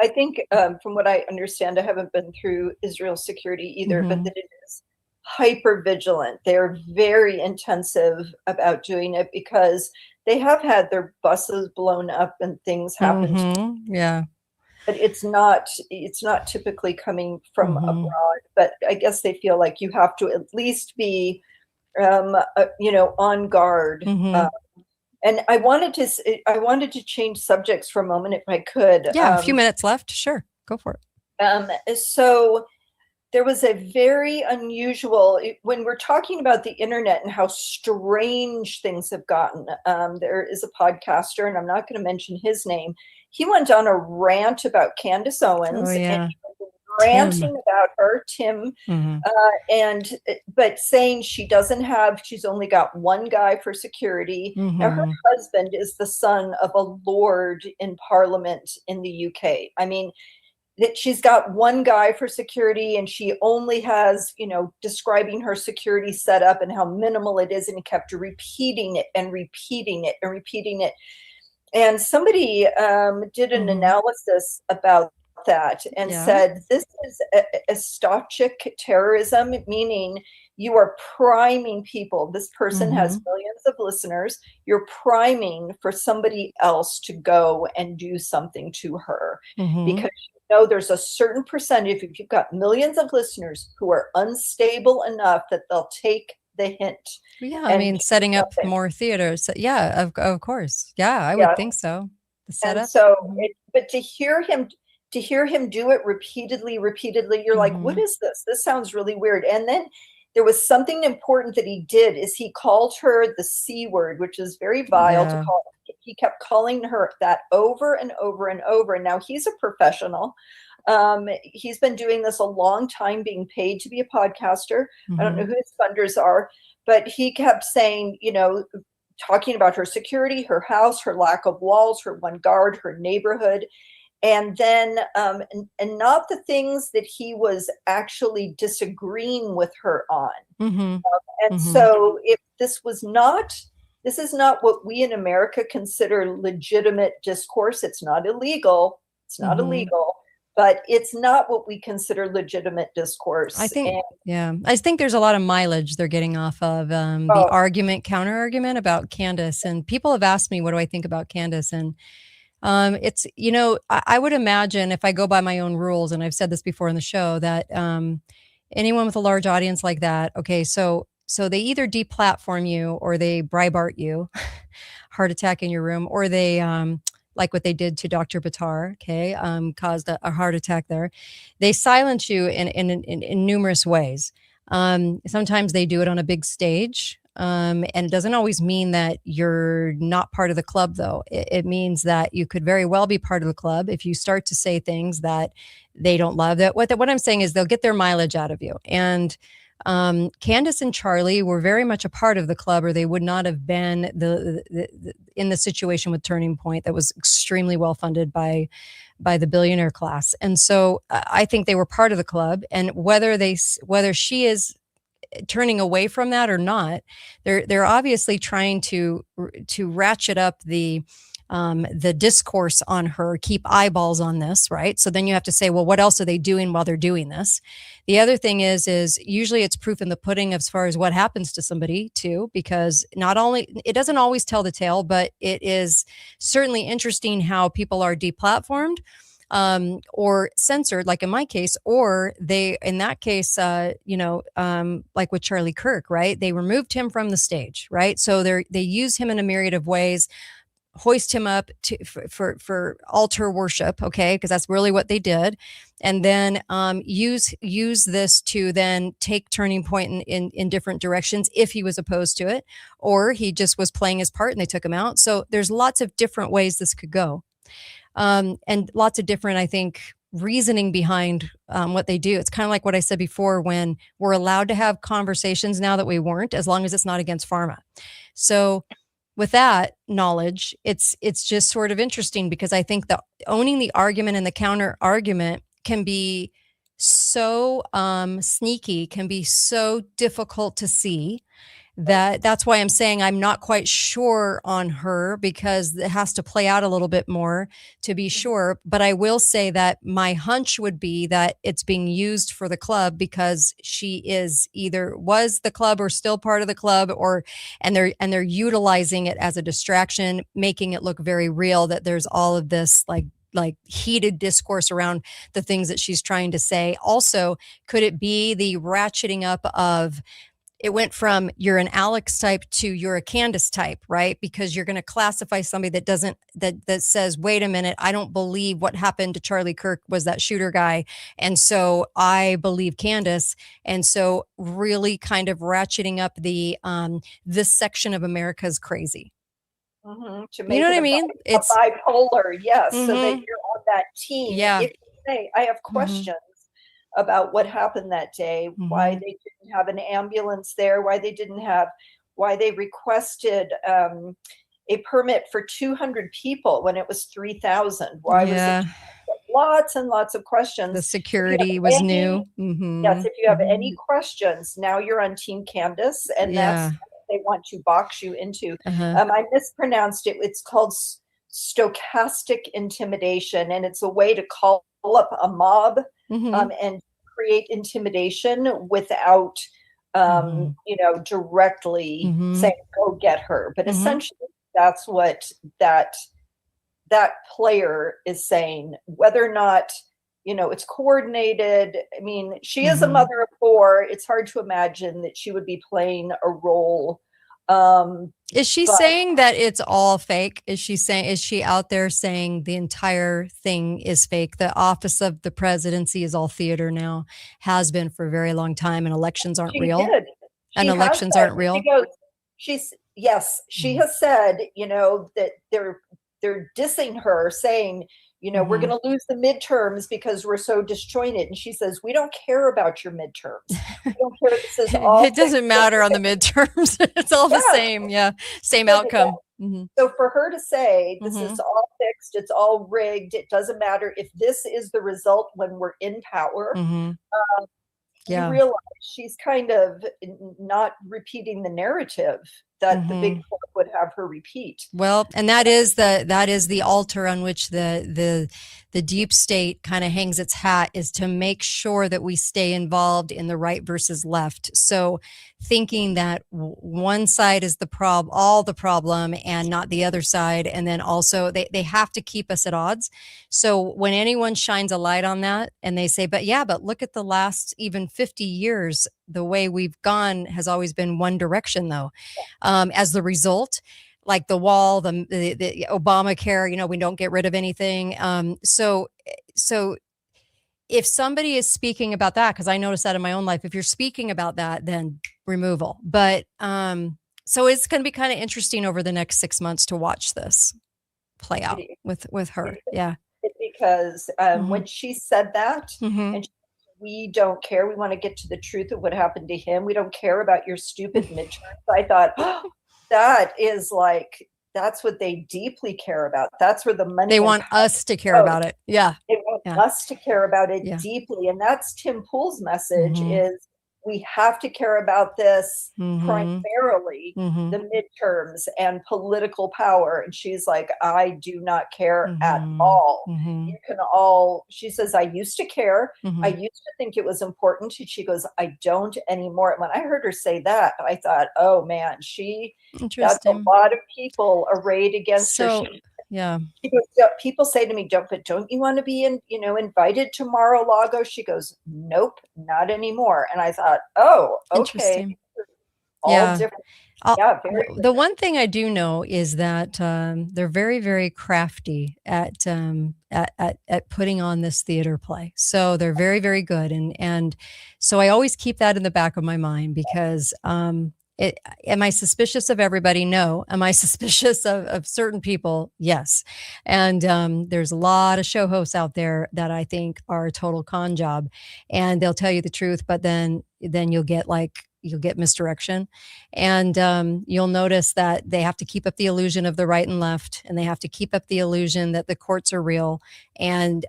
I think from what I understand, I haven't been through Israel security either, but that it is hyper vigilant. They're very intensive about doing it because they have had their buses blown up and things happen. Yeah. But it's not typically coming from abroad, but I guess they feel like you have to at least be, on guard. And I wanted to change subjects for a moment if I could. Yeah, a few minutes left. Sure, go for it. So there was a very unusual, when we're talking about the internet and how strange things have gotten. There is a podcaster, and I'm not going to mention his name. He went on a rant about Candace Owens and ranting about her, Tim, but saying she's only got one guy for security. Now her husband is the son of a lord in Parliament in the UK. I mean, that she's got one guy for security and she only has, describing her security setup and how minimal it is. And he kept repeating it and repeating it and repeating it. And somebody did an analysis about that and said, this is estochic terrorism, meaning you are priming people. This person has millions of listeners. You're priming for somebody else to go and do something to her because there's a certain percentage, if you've got millions of listeners who are unstable enough that they'll take the hint. Yeah, I mean, setting up more theaters. Yeah, of course. Yeah, I would think so. The setup. And so, but to hear him do it repeatedly, you're like, what is this? This sounds really weird. And then there was something important that he did is he called her the C word, which is very vile to call. He kept calling her that over and over and over. And now he's a professional. He's been doing this a long time, being paid to be a podcaster. I don't know who his funders are, but he kept saying, talking about her security, her house, her lack of walls, her one guard, her neighborhood. And then, and not the things that he was actually disagreeing with her on. So if this is not what we in America consider legitimate discourse. It's not illegal. It's not illegal, but it's not what we consider legitimate discourse. I think, I think there's a lot of mileage they're getting off of the counter argument about Candace. And people have asked me, what do I think about Candace? And it's, I would imagine if I go by my own rules, and I've said this before in the show, that anyone with a large audience like that, okay, so they either deplatform you or they Breitbart you, heart attack in your room, or they, like what they did to Dr. Buttar, okay, caused a heart attack there. They silence you in numerous ways. Sometimes they do it on a big stage. And it doesn't always mean that you're not part of the club, though. It means that you could very well be part of the club if you start to say things that they don't love. What I'm saying is they'll get their mileage out of you. And Candace and Charlie were very much a part of the club, or they would not have been in the situation with Turning Point that was extremely well funded by the billionaire class. And so I think they were part of the club. And whether she is turning away from that or not, they're obviously trying to ratchet up the discourse on her, keep eyeballs on this, right? So then you have to say, well, what else are they doing while they're doing this? The other thing is usually it's proof in the pudding as far as what happens to somebody too, because it doesn't always tell the tale, but it is certainly interesting how people are deplatformed or censored, like in my case, or in that case, like with Charlie Kirk, right? They removed him from the stage, right? So they use him in a myriad of ways, hoist him up for altar worship, okay, because that's really what they did, and then use this to then take Turning Point in different directions if he was opposed to it, or he just was playing his part and they took him out. So there's lots of different ways this could go, and lots of different, I think, reasoning behind what they do. It's kind of like what I said before, when we're allowed to have conversations now that we weren't, as long as it's not against pharma. So with that knowledge, it's just sort of interesting, because I think owning the argument and the counter argument can be so sneaky, can be so difficult to see. that's why I'm saying I'm not quite sure on her, because it has to play out a little bit more to be sure. But I will say that my hunch would be that it's being used for the club, because she is either was the club or still part of the club, and they're utilizing it as a distraction, making it look very real, that there's all of this like heated discourse around the things that she's trying to say. Also, could it be the ratcheting up of, it went from you're an Alex type to you're a Candace type, right? Because you're going to classify somebody that doesn't, that says, wait a minute, I don't believe what happened to Charlie Kirk was that shooter guy. And so I believe Candace. And so really kind of ratcheting up the, this section of America is crazy. To make you know what I it mean? It's bipolar, yes, so that you're on that team. Yeah. If you say, I have questions about what happened that day, why they didn't have an ambulance there, why they requested a permit for 200 people when it was 3,000. Why was it? Lots and lots of questions. The security was new. Yes, if you have any questions, now you're on Team Candace, and that's what they want to box you into. I mispronounced it. It's called stochastic intimidation, and it's a way to call up a mob and create intimidation without directly saying, go get her. But essentially that's what that player is saying. Whether or not it's coordinated, I mean, she is a mother of 4. It's hard to imagine that she would be playing a role. Is she saying that it's all fake? Is she out there saying the entire thing is fake? The office of the presidency is all theater now, has been for a very long time, and elections aren't real. And elections aren't real. She has said, that they're dissing her, saying, we're going to lose the midterms because we're so disjointed. And she says, we don't care about your midterms. We don't care. This is all it doesn't matter on the midterms. It's all the same. Yeah. Same outcome. So for her to say this is all fixed, it's all rigged, it doesn't matter if this is the result when we're in power. You realize she's kind of not repeating the narrative that the big book would have her repeat. Well, and that is the altar on which the deep state kind of hangs its hat, is to make sure that we stay involved in the right versus left. So thinking that one side is all the problem and not the other side. And then also they have to keep us at odds. So when anyone shines a light on that and they say, but look at the last even 50 years, the way we've gone has always been one direction though. As the result, like the wall, the Obamacare, we don't get rid of anything. So if somebody is speaking about that, because I noticed that in my own life, if you're speaking about that, then removal. But so it's going to be kind of interesting over the next 6 months to watch this play out with her. Yeah. Because when she said that, and we don't care, we want to get to the truth of what happened to him, we don't care about your stupid midterms. I thought, that is that's what they deeply care about. That's where the money. They want us to care about it. Yeah. They want us to care about it deeply. And that's Tim Pool's message is we have to care about this primarily the midterms and political power. And she's like, I do not care at all. You can she says, I used to care. I used to think it was important. And she goes, I don't anymore. And when I heard her say that, I thought, oh man, that's a lot of people arrayed against her. Yeah. She goes, people say to me, don't you want to be invited to Mar-a-Lago? She goes, nope, not anymore. And I thought, oh, okay. All different. The one thing I do know is that they're very, very crafty at putting on this theater play. So they're very, very good. And so I always keep that in the back of my mind, because am I suspicious of everybody? No. Am I suspicious of certain people? Yes. And there's a lot of show hosts out there that I think are a total con job, and they'll tell you the truth, but then you'll get misdirection, and you'll notice that they have to keep up the illusion of the right and left, and they have to keep up the illusion that the courts are real, and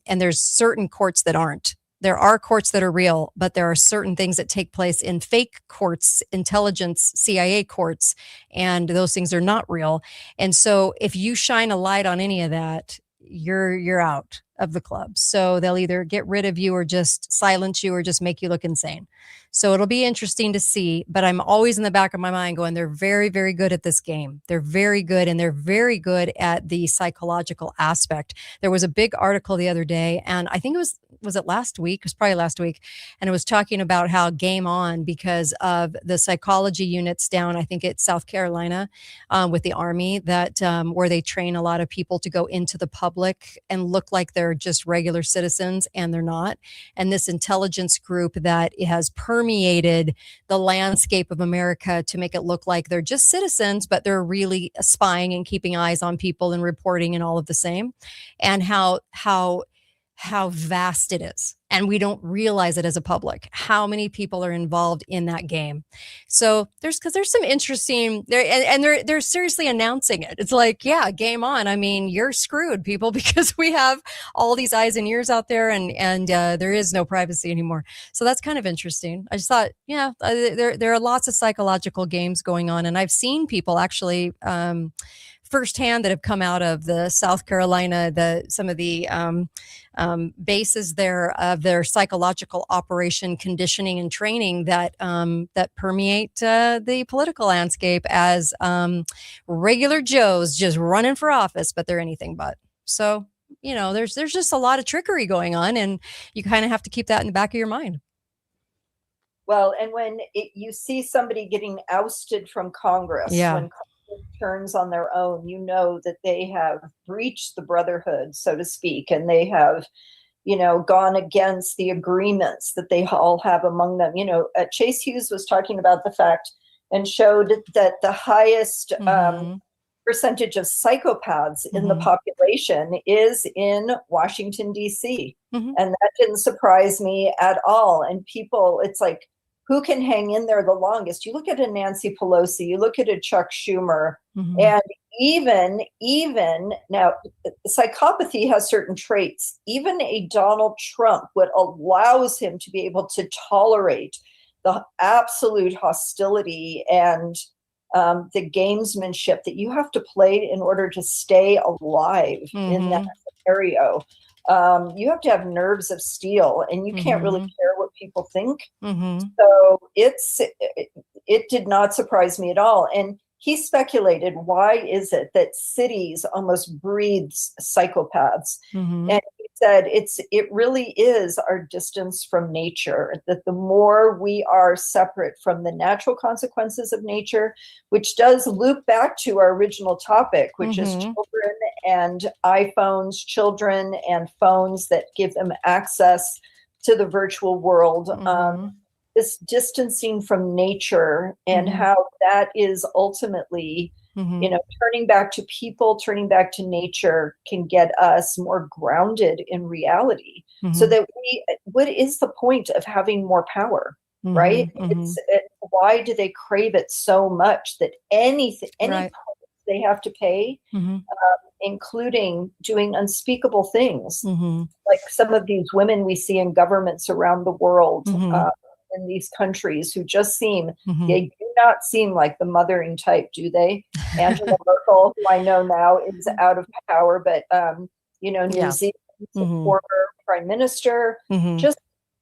there's certain courts that aren't. There are courts that are real, but there are certain things that take place in fake courts, intelligence, CIA courts, and those things are not real. And so if you shine a light on any of that, you're out of the club. So they'll either get rid of you or just silence you or just make you look insane. So it'll be interesting to see, but I'm always in the back of my mind going, they're very, very good at this game. They're very good, and they're very good at the psychological aspect. There was a big article the other day, and I think was it last week? It was probably last week. And it was talking about how Game On, because of the psychology units down, I think it's South Carolina, with the Army, that where they train a lot of people to go into the public and look like they're just regular citizens, and they're not. And this intelligence group that has permeated the landscape of America to make it look like they're just citizens, but they're really spying and keeping eyes on people and reporting and all of the same. And how vast it is. And we don't realize it as a public, how many people are involved in that game. So there's some interesting there, and they're seriously announcing it. It's like, yeah, game on. I mean, you're screwed, people, because we have all these eyes and ears out there, and there is no privacy anymore. So that's kind of interesting. I just thought, yeah, there are lots of psychological games going on, and I've seen people actually firsthand that have come out of the South Carolina, some of the bases there of their psychological operation conditioning and training that permeate the political landscape as regular Joes just running for office, but they're anything but. So, there's just a lot of trickery going on, and you kind of have to keep that in the back of your mind. Well, and when you see somebody getting ousted from Congress, when Congress turns on their own, you know that they have breached the brotherhood, so to speak, and they have, gone against the agreements that they all have among them. Chase Hughes was talking about the fact and showed that the highest percentage of psychopaths in the population is in Washington, D.C. And that didn't surprise me at all. And people, it's like, who can hang in there the longest? You look at a Nancy Pelosi, you look at a Chuck Schumer, and even now, psychopathy has certain traits. Even a Donald Trump, what allows him to be able to tolerate the absolute hostility and the gamesmanship that you have to play in order to stay alive in that scenario. You have to have nerves of steel, and you can't really care what people think. So it did not surprise me at all. And he speculated, why is it that cities almost breeds psychopaths? And he said it really is our distance from nature, that the more we are separate from the natural consequences of nature, which does loop back to our original topic, which is children and iPhones, children and phones that give them access to the virtual world. This distancing from nature and how that is ultimately, turning back to people, turning back to nature can get us more grounded in reality, so that what is the point of having more power, right? Why do they crave it so much that any price they have to pay, including doing unspeakable things, like some of these women we see in governments around the world, in these countries, who just they do not seem like the mothering type, do they? Angela Merkel, who I know now is out of power, but New Zealand's former prime minister, just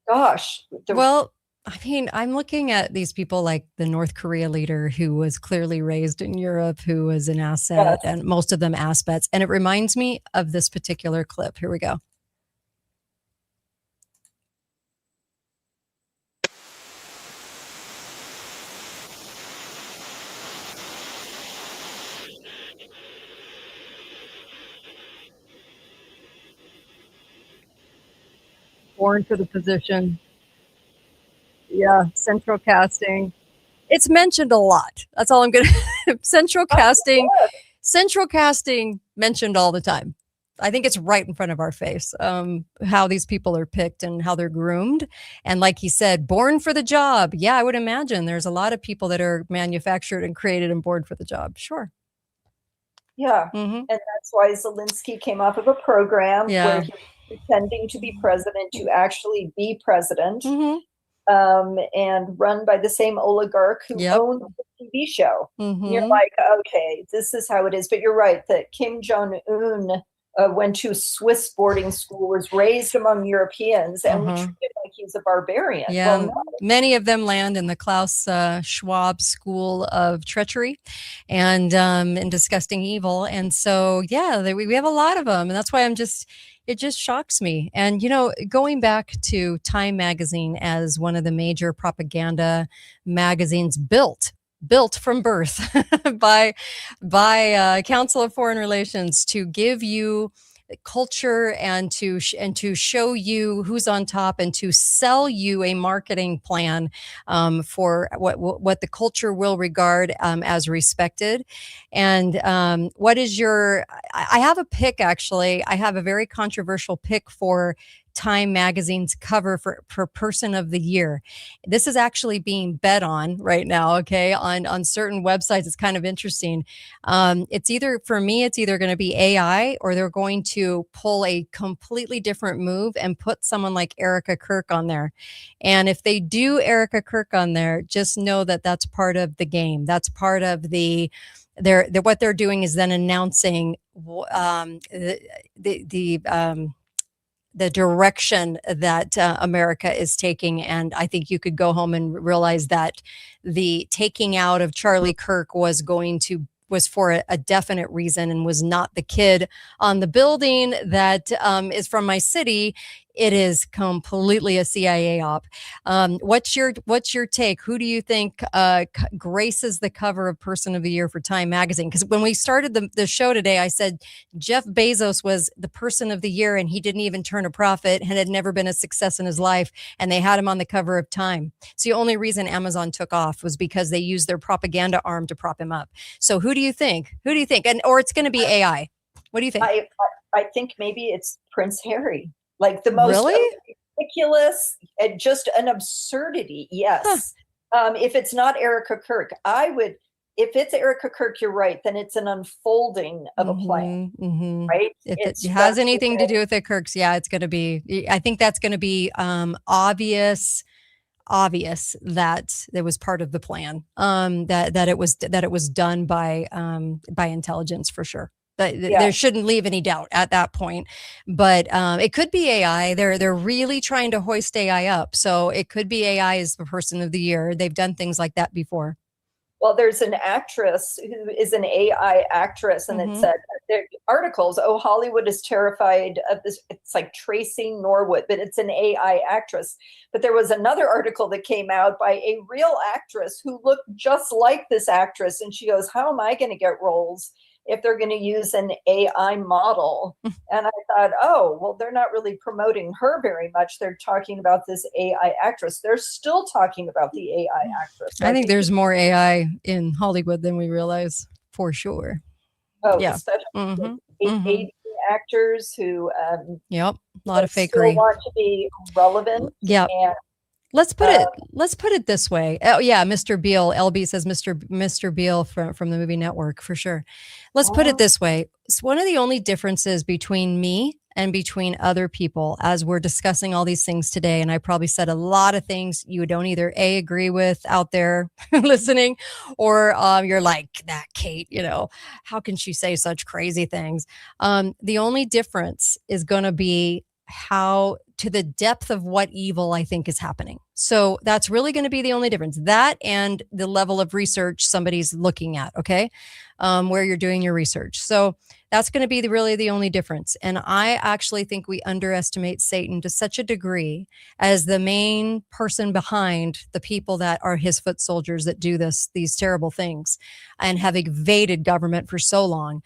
gosh. I mean, I'm looking at these people like the North Korea leader, who was clearly raised in Europe, who was an asset, and most of them assets. And it reminds me of this particular clip. Here we go. Born for the position. Yeah, central casting. It's mentioned a lot. That's all I'm going to. Central casting mentioned all the time. I think it's right in front of our face, how these people are picked and how they're groomed. And like he said, born for the job. Yeah, I would imagine there's a lot of people that are manufactured and created and born for the job. Sure. Yeah. And that's why Zelensky came off of a program where he pretending to be president to actually be president, and run by the same oligarch who owned the TV show. You're like, okay, this is how it is. But you're right that Kim Jong-un went to Swiss boarding school, was raised among Europeans, and we treat him like he's a barbarian. Yeah, Well, no. many of them land in the Klaus Schwab School of Treachery and disgusting evil. And so, yeah, we have a lot of them, and that's why it just shocks me. And, going back to Time Magazine as one of the major propaganda magazines built from birth by Council of Foreign Relations to give you culture and to show you who's on top and to sell you a marketing plan for what the culture will regard as respected. And what is I have a pick, actually. I have a very controversial pick for Time Magazine's cover for Person of the Year. This is actually being bet on right now, okay, on certain websites. It's kind of interesting. It's either going to be AI, or they're going to pull a completely different move and put someone like Erica Kirk on there. And if they do Erica Kirk on there, just know that that's part of the game. That's part of what they're doing is then announcing the direction that America is taking. And I think you could go home and realize that the taking out of Charlie Kirk was for a definite reason, and was not the kid on the building that is from my city. It is completely a CIA op. What's your take? Who do you think graces the cover of Person of the Year for Time Magazine? Because when we started the show today, I said Jeff Bezos was the Person of the Year, and he didn't even turn a profit and had never been a success in his life. And they had him on the cover of Time. It's the only reason Amazon took off was because they used their propaganda arm to prop him up. So who do you think? Or it's going to be AI. What do you think? I think maybe it's Prince Harry. Like the most ridiculous and just an absurdity. Yes. If it's not Erica Kirk, if it's Erica Kirk, you're right, then it's an unfolding of a plan, right? If it has anything to do with the Kirks, it's going to be, I think that's going to be obvious that it was part of the plan, that it was done by intelligence for sure. There shouldn't leave any doubt at that point, but it could be AI. They're really trying to hoist AI up, so it could be AI as the Person of the Year. They've done things like that before. Well, there's an actress who is an AI actress, and it said there articles. Oh, Hollywood is terrified of this. It's like Tracy Norwood, but it's an AI actress. But there was another article that came out by a real actress who looked just like this actress, and she goes, "How am I going to get roles if they're going to use an AI model?" And I thought, oh, well, they're not really promoting her very much. They're talking about this AI actress. They're still talking about the AI actress. I think there's more AI in Hollywood than we realize, for sure. Oh, yeah. Especially 80 actors who a lot of fakery. Want to be relevant. Yeah. Let's put it this way. Oh yeah, Mr. Beale. LB says Mr. Beale from the Movie Network for sure. Let's put it this way. It's one of the only differences between me and between other people as we're discussing all these things today. And I probably said a lot of things you don't either agree with out there listening, or you're like, that Kate, how can she say such crazy things? The only difference is going to be how to the depth of what evil I think is happening. So that's really going to be the only difference. That and the level of research somebody's looking at, okay, where you're doing your research. So that's going to be really the only difference. And I actually think we underestimate Satan to such a degree as the main person behind the people that are his foot soldiers that do these terrible things and have evaded government for so long,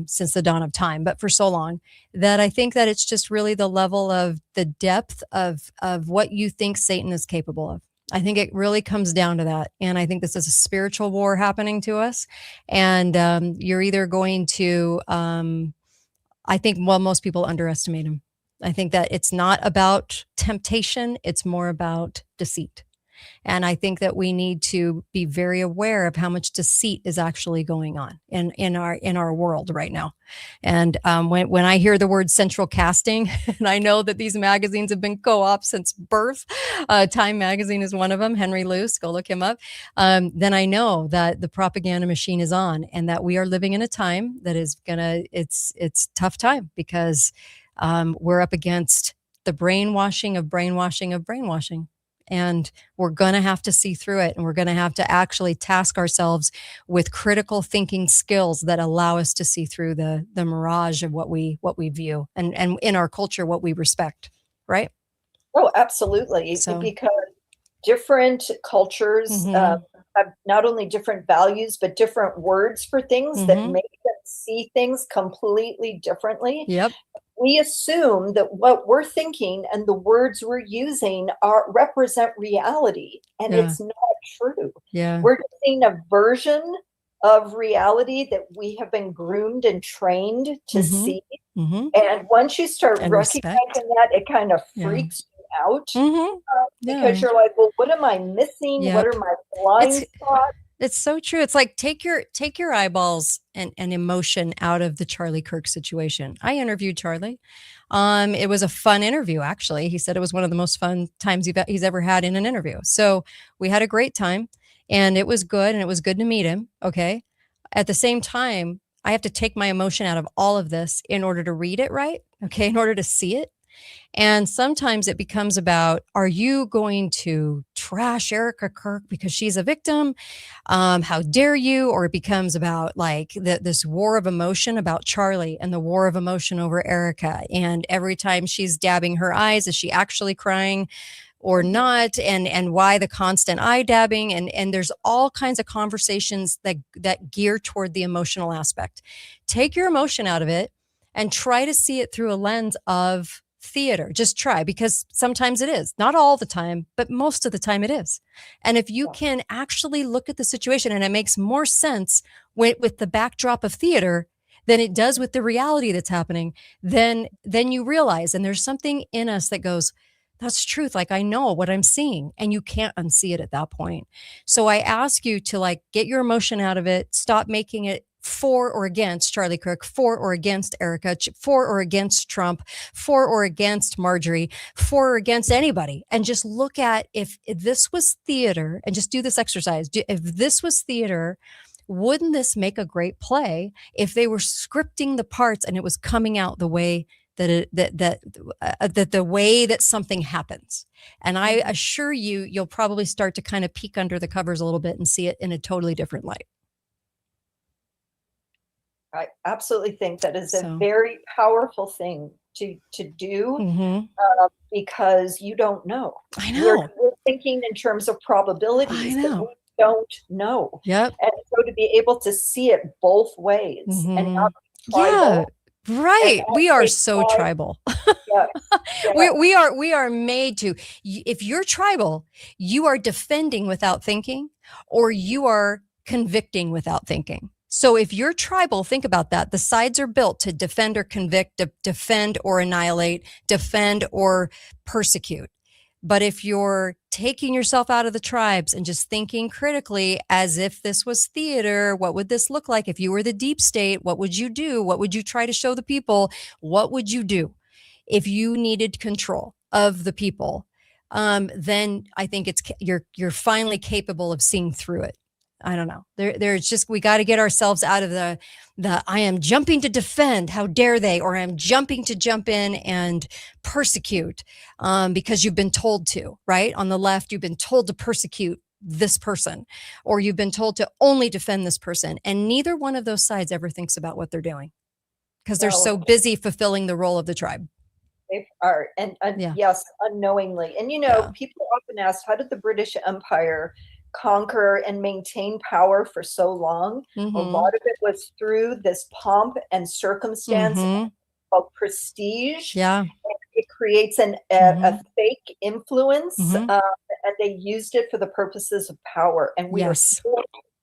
since the dawn of time, but for so long, that I think that it's just really the level of the depth of what you think Satan is capable of. I think it really comes down to that. And I think this is a spiritual war happening to us. And you're either going to, I think, most people underestimate him. I think that it's not about temptation. It's more about deceit. And I think that we need to be very aware of how much deceit is actually going on in our world right now. And when I hear the word central casting, and I know that these magazines have been co-op since birth, Time Magazine is one of them, Henry Luce, go look him up, then I know that the propaganda machine is on, and that we are living in a time that is it's tough time, because we're up against the brainwashing of brainwashing of brainwashing. And we're going to have to see through it. And we're going to have to actually task ourselves with critical thinking skills that allow us to see through the mirage of what we view, and in our culture, what we respect. Right? Oh, absolutely. So, because different cultures have not only different values, but different words for things that make them see things completely differently. Yep. We assume that what we're thinking and the words we're using represent reality, and it's not true. Yeah. We're seeing a version of reality that we have been groomed and trained to see. And once you start recognizing that, it kind of freaks you out, because you're like, well, what am I missing? What are my blind spots? It's so true. It's like, take your eyeballs and emotion out of the Charlie Kirk situation. I interviewed Charlie. It was a fun interview, actually. He said it was one of the most fun times he's ever had in an interview. So we had a great time, and it was good, and it was good to meet him. Okay. At the same time, I have to take my emotion out of all of this in order to read it right. Okay. In order to see it. And sometimes it becomes about, are you going to trash Erica Kirk because she's a victim? How dare you? Or it becomes about like this war of emotion about Charlie, and the war of emotion over Erica. And every time she's dabbing her eyes, is she actually crying or not? And why the constant eye dabbing? And there's all kinds of conversations that gear toward the emotional aspect. Take your emotion out of it and try to see it through a lens of theater. Just try, because sometimes it is, not all the time, but most of the time it is. And if you can actually look at the situation, and it makes more sense with the backdrop of theater than it does with the reality that's happening, then you realize, and there's something in us that goes, that's truth. Like, I know what I'm seeing, and you can't unsee it at that point. So I ask you to like get your emotion out of it, stop making it for or against Charlie Kirk, for or against Erica, for or against Trump, for or against Marjorie, for or against anybody. And just look at if this was theater, and just do this exercise. If this was theater, wouldn't this make a great play if they were scripting the parts and it was coming out the way that the way that something happens? And I assure you, you'll probably start to kind of peek under the covers a little bit and see it in a totally different light. I absolutely think that is a very powerful thing to do, because you don't know. I know. We're thinking in terms of probabilities that we don't know. Yep. And so to be able to see it both ways and not right. We are so tribal. We are made to. If you're tribal, you are defending without thinking, or you are convicting without thinking. So if you're tribal, think about that. The sides are built to defend or convict, defend or annihilate, defend or persecute. But if you're taking yourself out of the tribes and just thinking critically, as if this was theater, what would this look like? If you were the deep state, what would you do? What would you try to show the people? What would you do if you needed control of the people? Then I think you're finally capable of seeing through it. I don't know. There's just, we got to get ourselves out of the I am jumping to defend, how dare they, or I'm jumping to jump in and persecute because you've been told to, right? On the left, you've been told to persecute this person, or you've been told to only defend this person. And neither one of those sides ever thinks about what they're doing, because they're so busy fulfilling the role of the tribe. They are, and yes, unknowingly. And people often ask, how did the British Empire conquer and maintain power for so long? A lot of it was through this pomp and circumstance called prestige. Yeah, it creates a fake influence, and they used it for the purposes of power, and we are so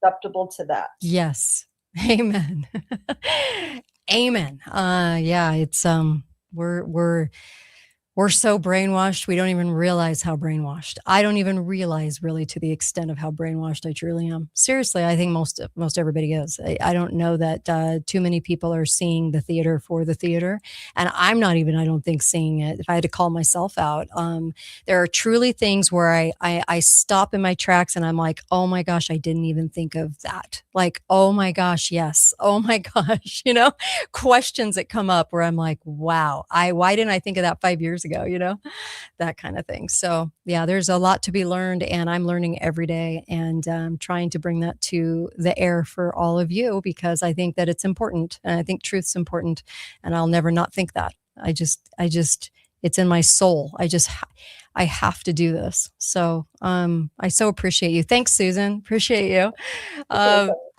susceptible to that. Yes, amen. Amen. Yeah, it's we're we're so brainwashed. We don't even realize how brainwashed. I don't even realize really to the extent of how brainwashed I truly am. Seriously, I think most everybody is. I don't know that too many people are seeing the theater for the theater. And I'm not even, I don't think, seeing it. If I had to call myself out, there are truly things where I stop in my tracks and I'm like, oh my gosh, I didn't even think of that. Like, oh my gosh, yes. Oh my gosh, questions that come up where I'm like, wow, why didn't I think of that 5 years ago, that kind of thing. So yeah, there's a lot to be learned, and I'm learning every day, and trying to bring that to the air for all of you, because I think that it's important, and I think truth's important, and I'll never not think that. I just, it's in my soul. I have to do this. So I so appreciate you. Thanks, Susan. Appreciate you.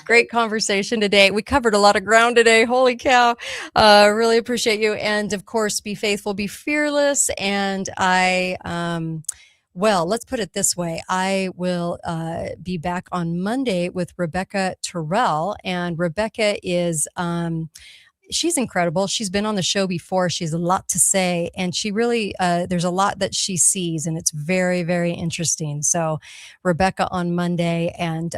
Great conversation today. We covered a lot of ground today. Holy cow. Really appreciate you. And of course, be faithful, be fearless. And well, let's put it this way. I will be back on Monday with Rebecca Terrell. And Rebecca is... she's incredible. She's been on the show before. She has a lot to say, and she really, there's a lot that she sees, and it's very, very interesting. So Rebecca on Monday, and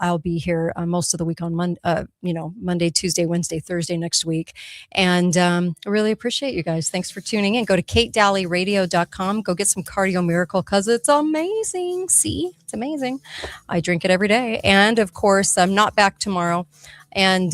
I'll be here most of the week on Monday, Tuesday, Wednesday, Thursday next week. And I really appreciate you guys. Thanks for tuning in. Go to katedalleyradio.com. Go get some Cardio Miracle, because it's amazing. See, it's amazing. I drink it every day. And of course, I'm not back tomorrow. And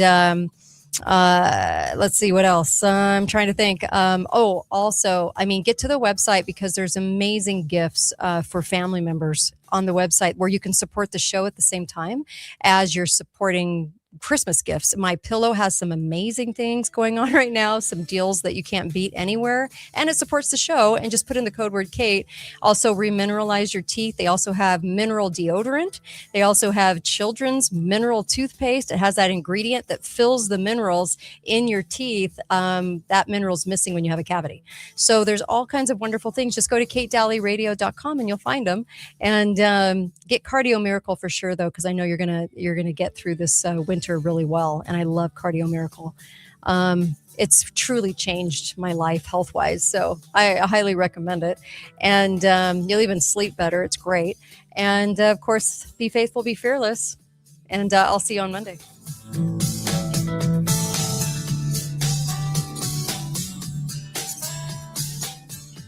let's see what else. I'm trying to think. Also, get to the website, because there's amazing gifts for family members on the website where you can support the show at the same time as you're supporting Christmas gifts. My Pillow has some amazing things going on right now, some deals that you can't beat anywhere, and it supports the show. And just put in the code word Kate. Also, remineralize your teeth. They also have mineral deodorant. They also have children's mineral toothpaste. It has that ingredient that fills the minerals in your teeth. That mineral is missing when you have a cavity. So there's all kinds of wonderful things. Just go to katedalleyradio.com and you'll find them. And get Cardio Miracle for sure, though, because I know you're gonna get through this winter really well. And I love Cardio Miracle. It's truly changed my life health-wise, so I highly recommend it. And you'll even sleep better. It's great. And of course, be faithful, be fearless. And I'll see you on Monday.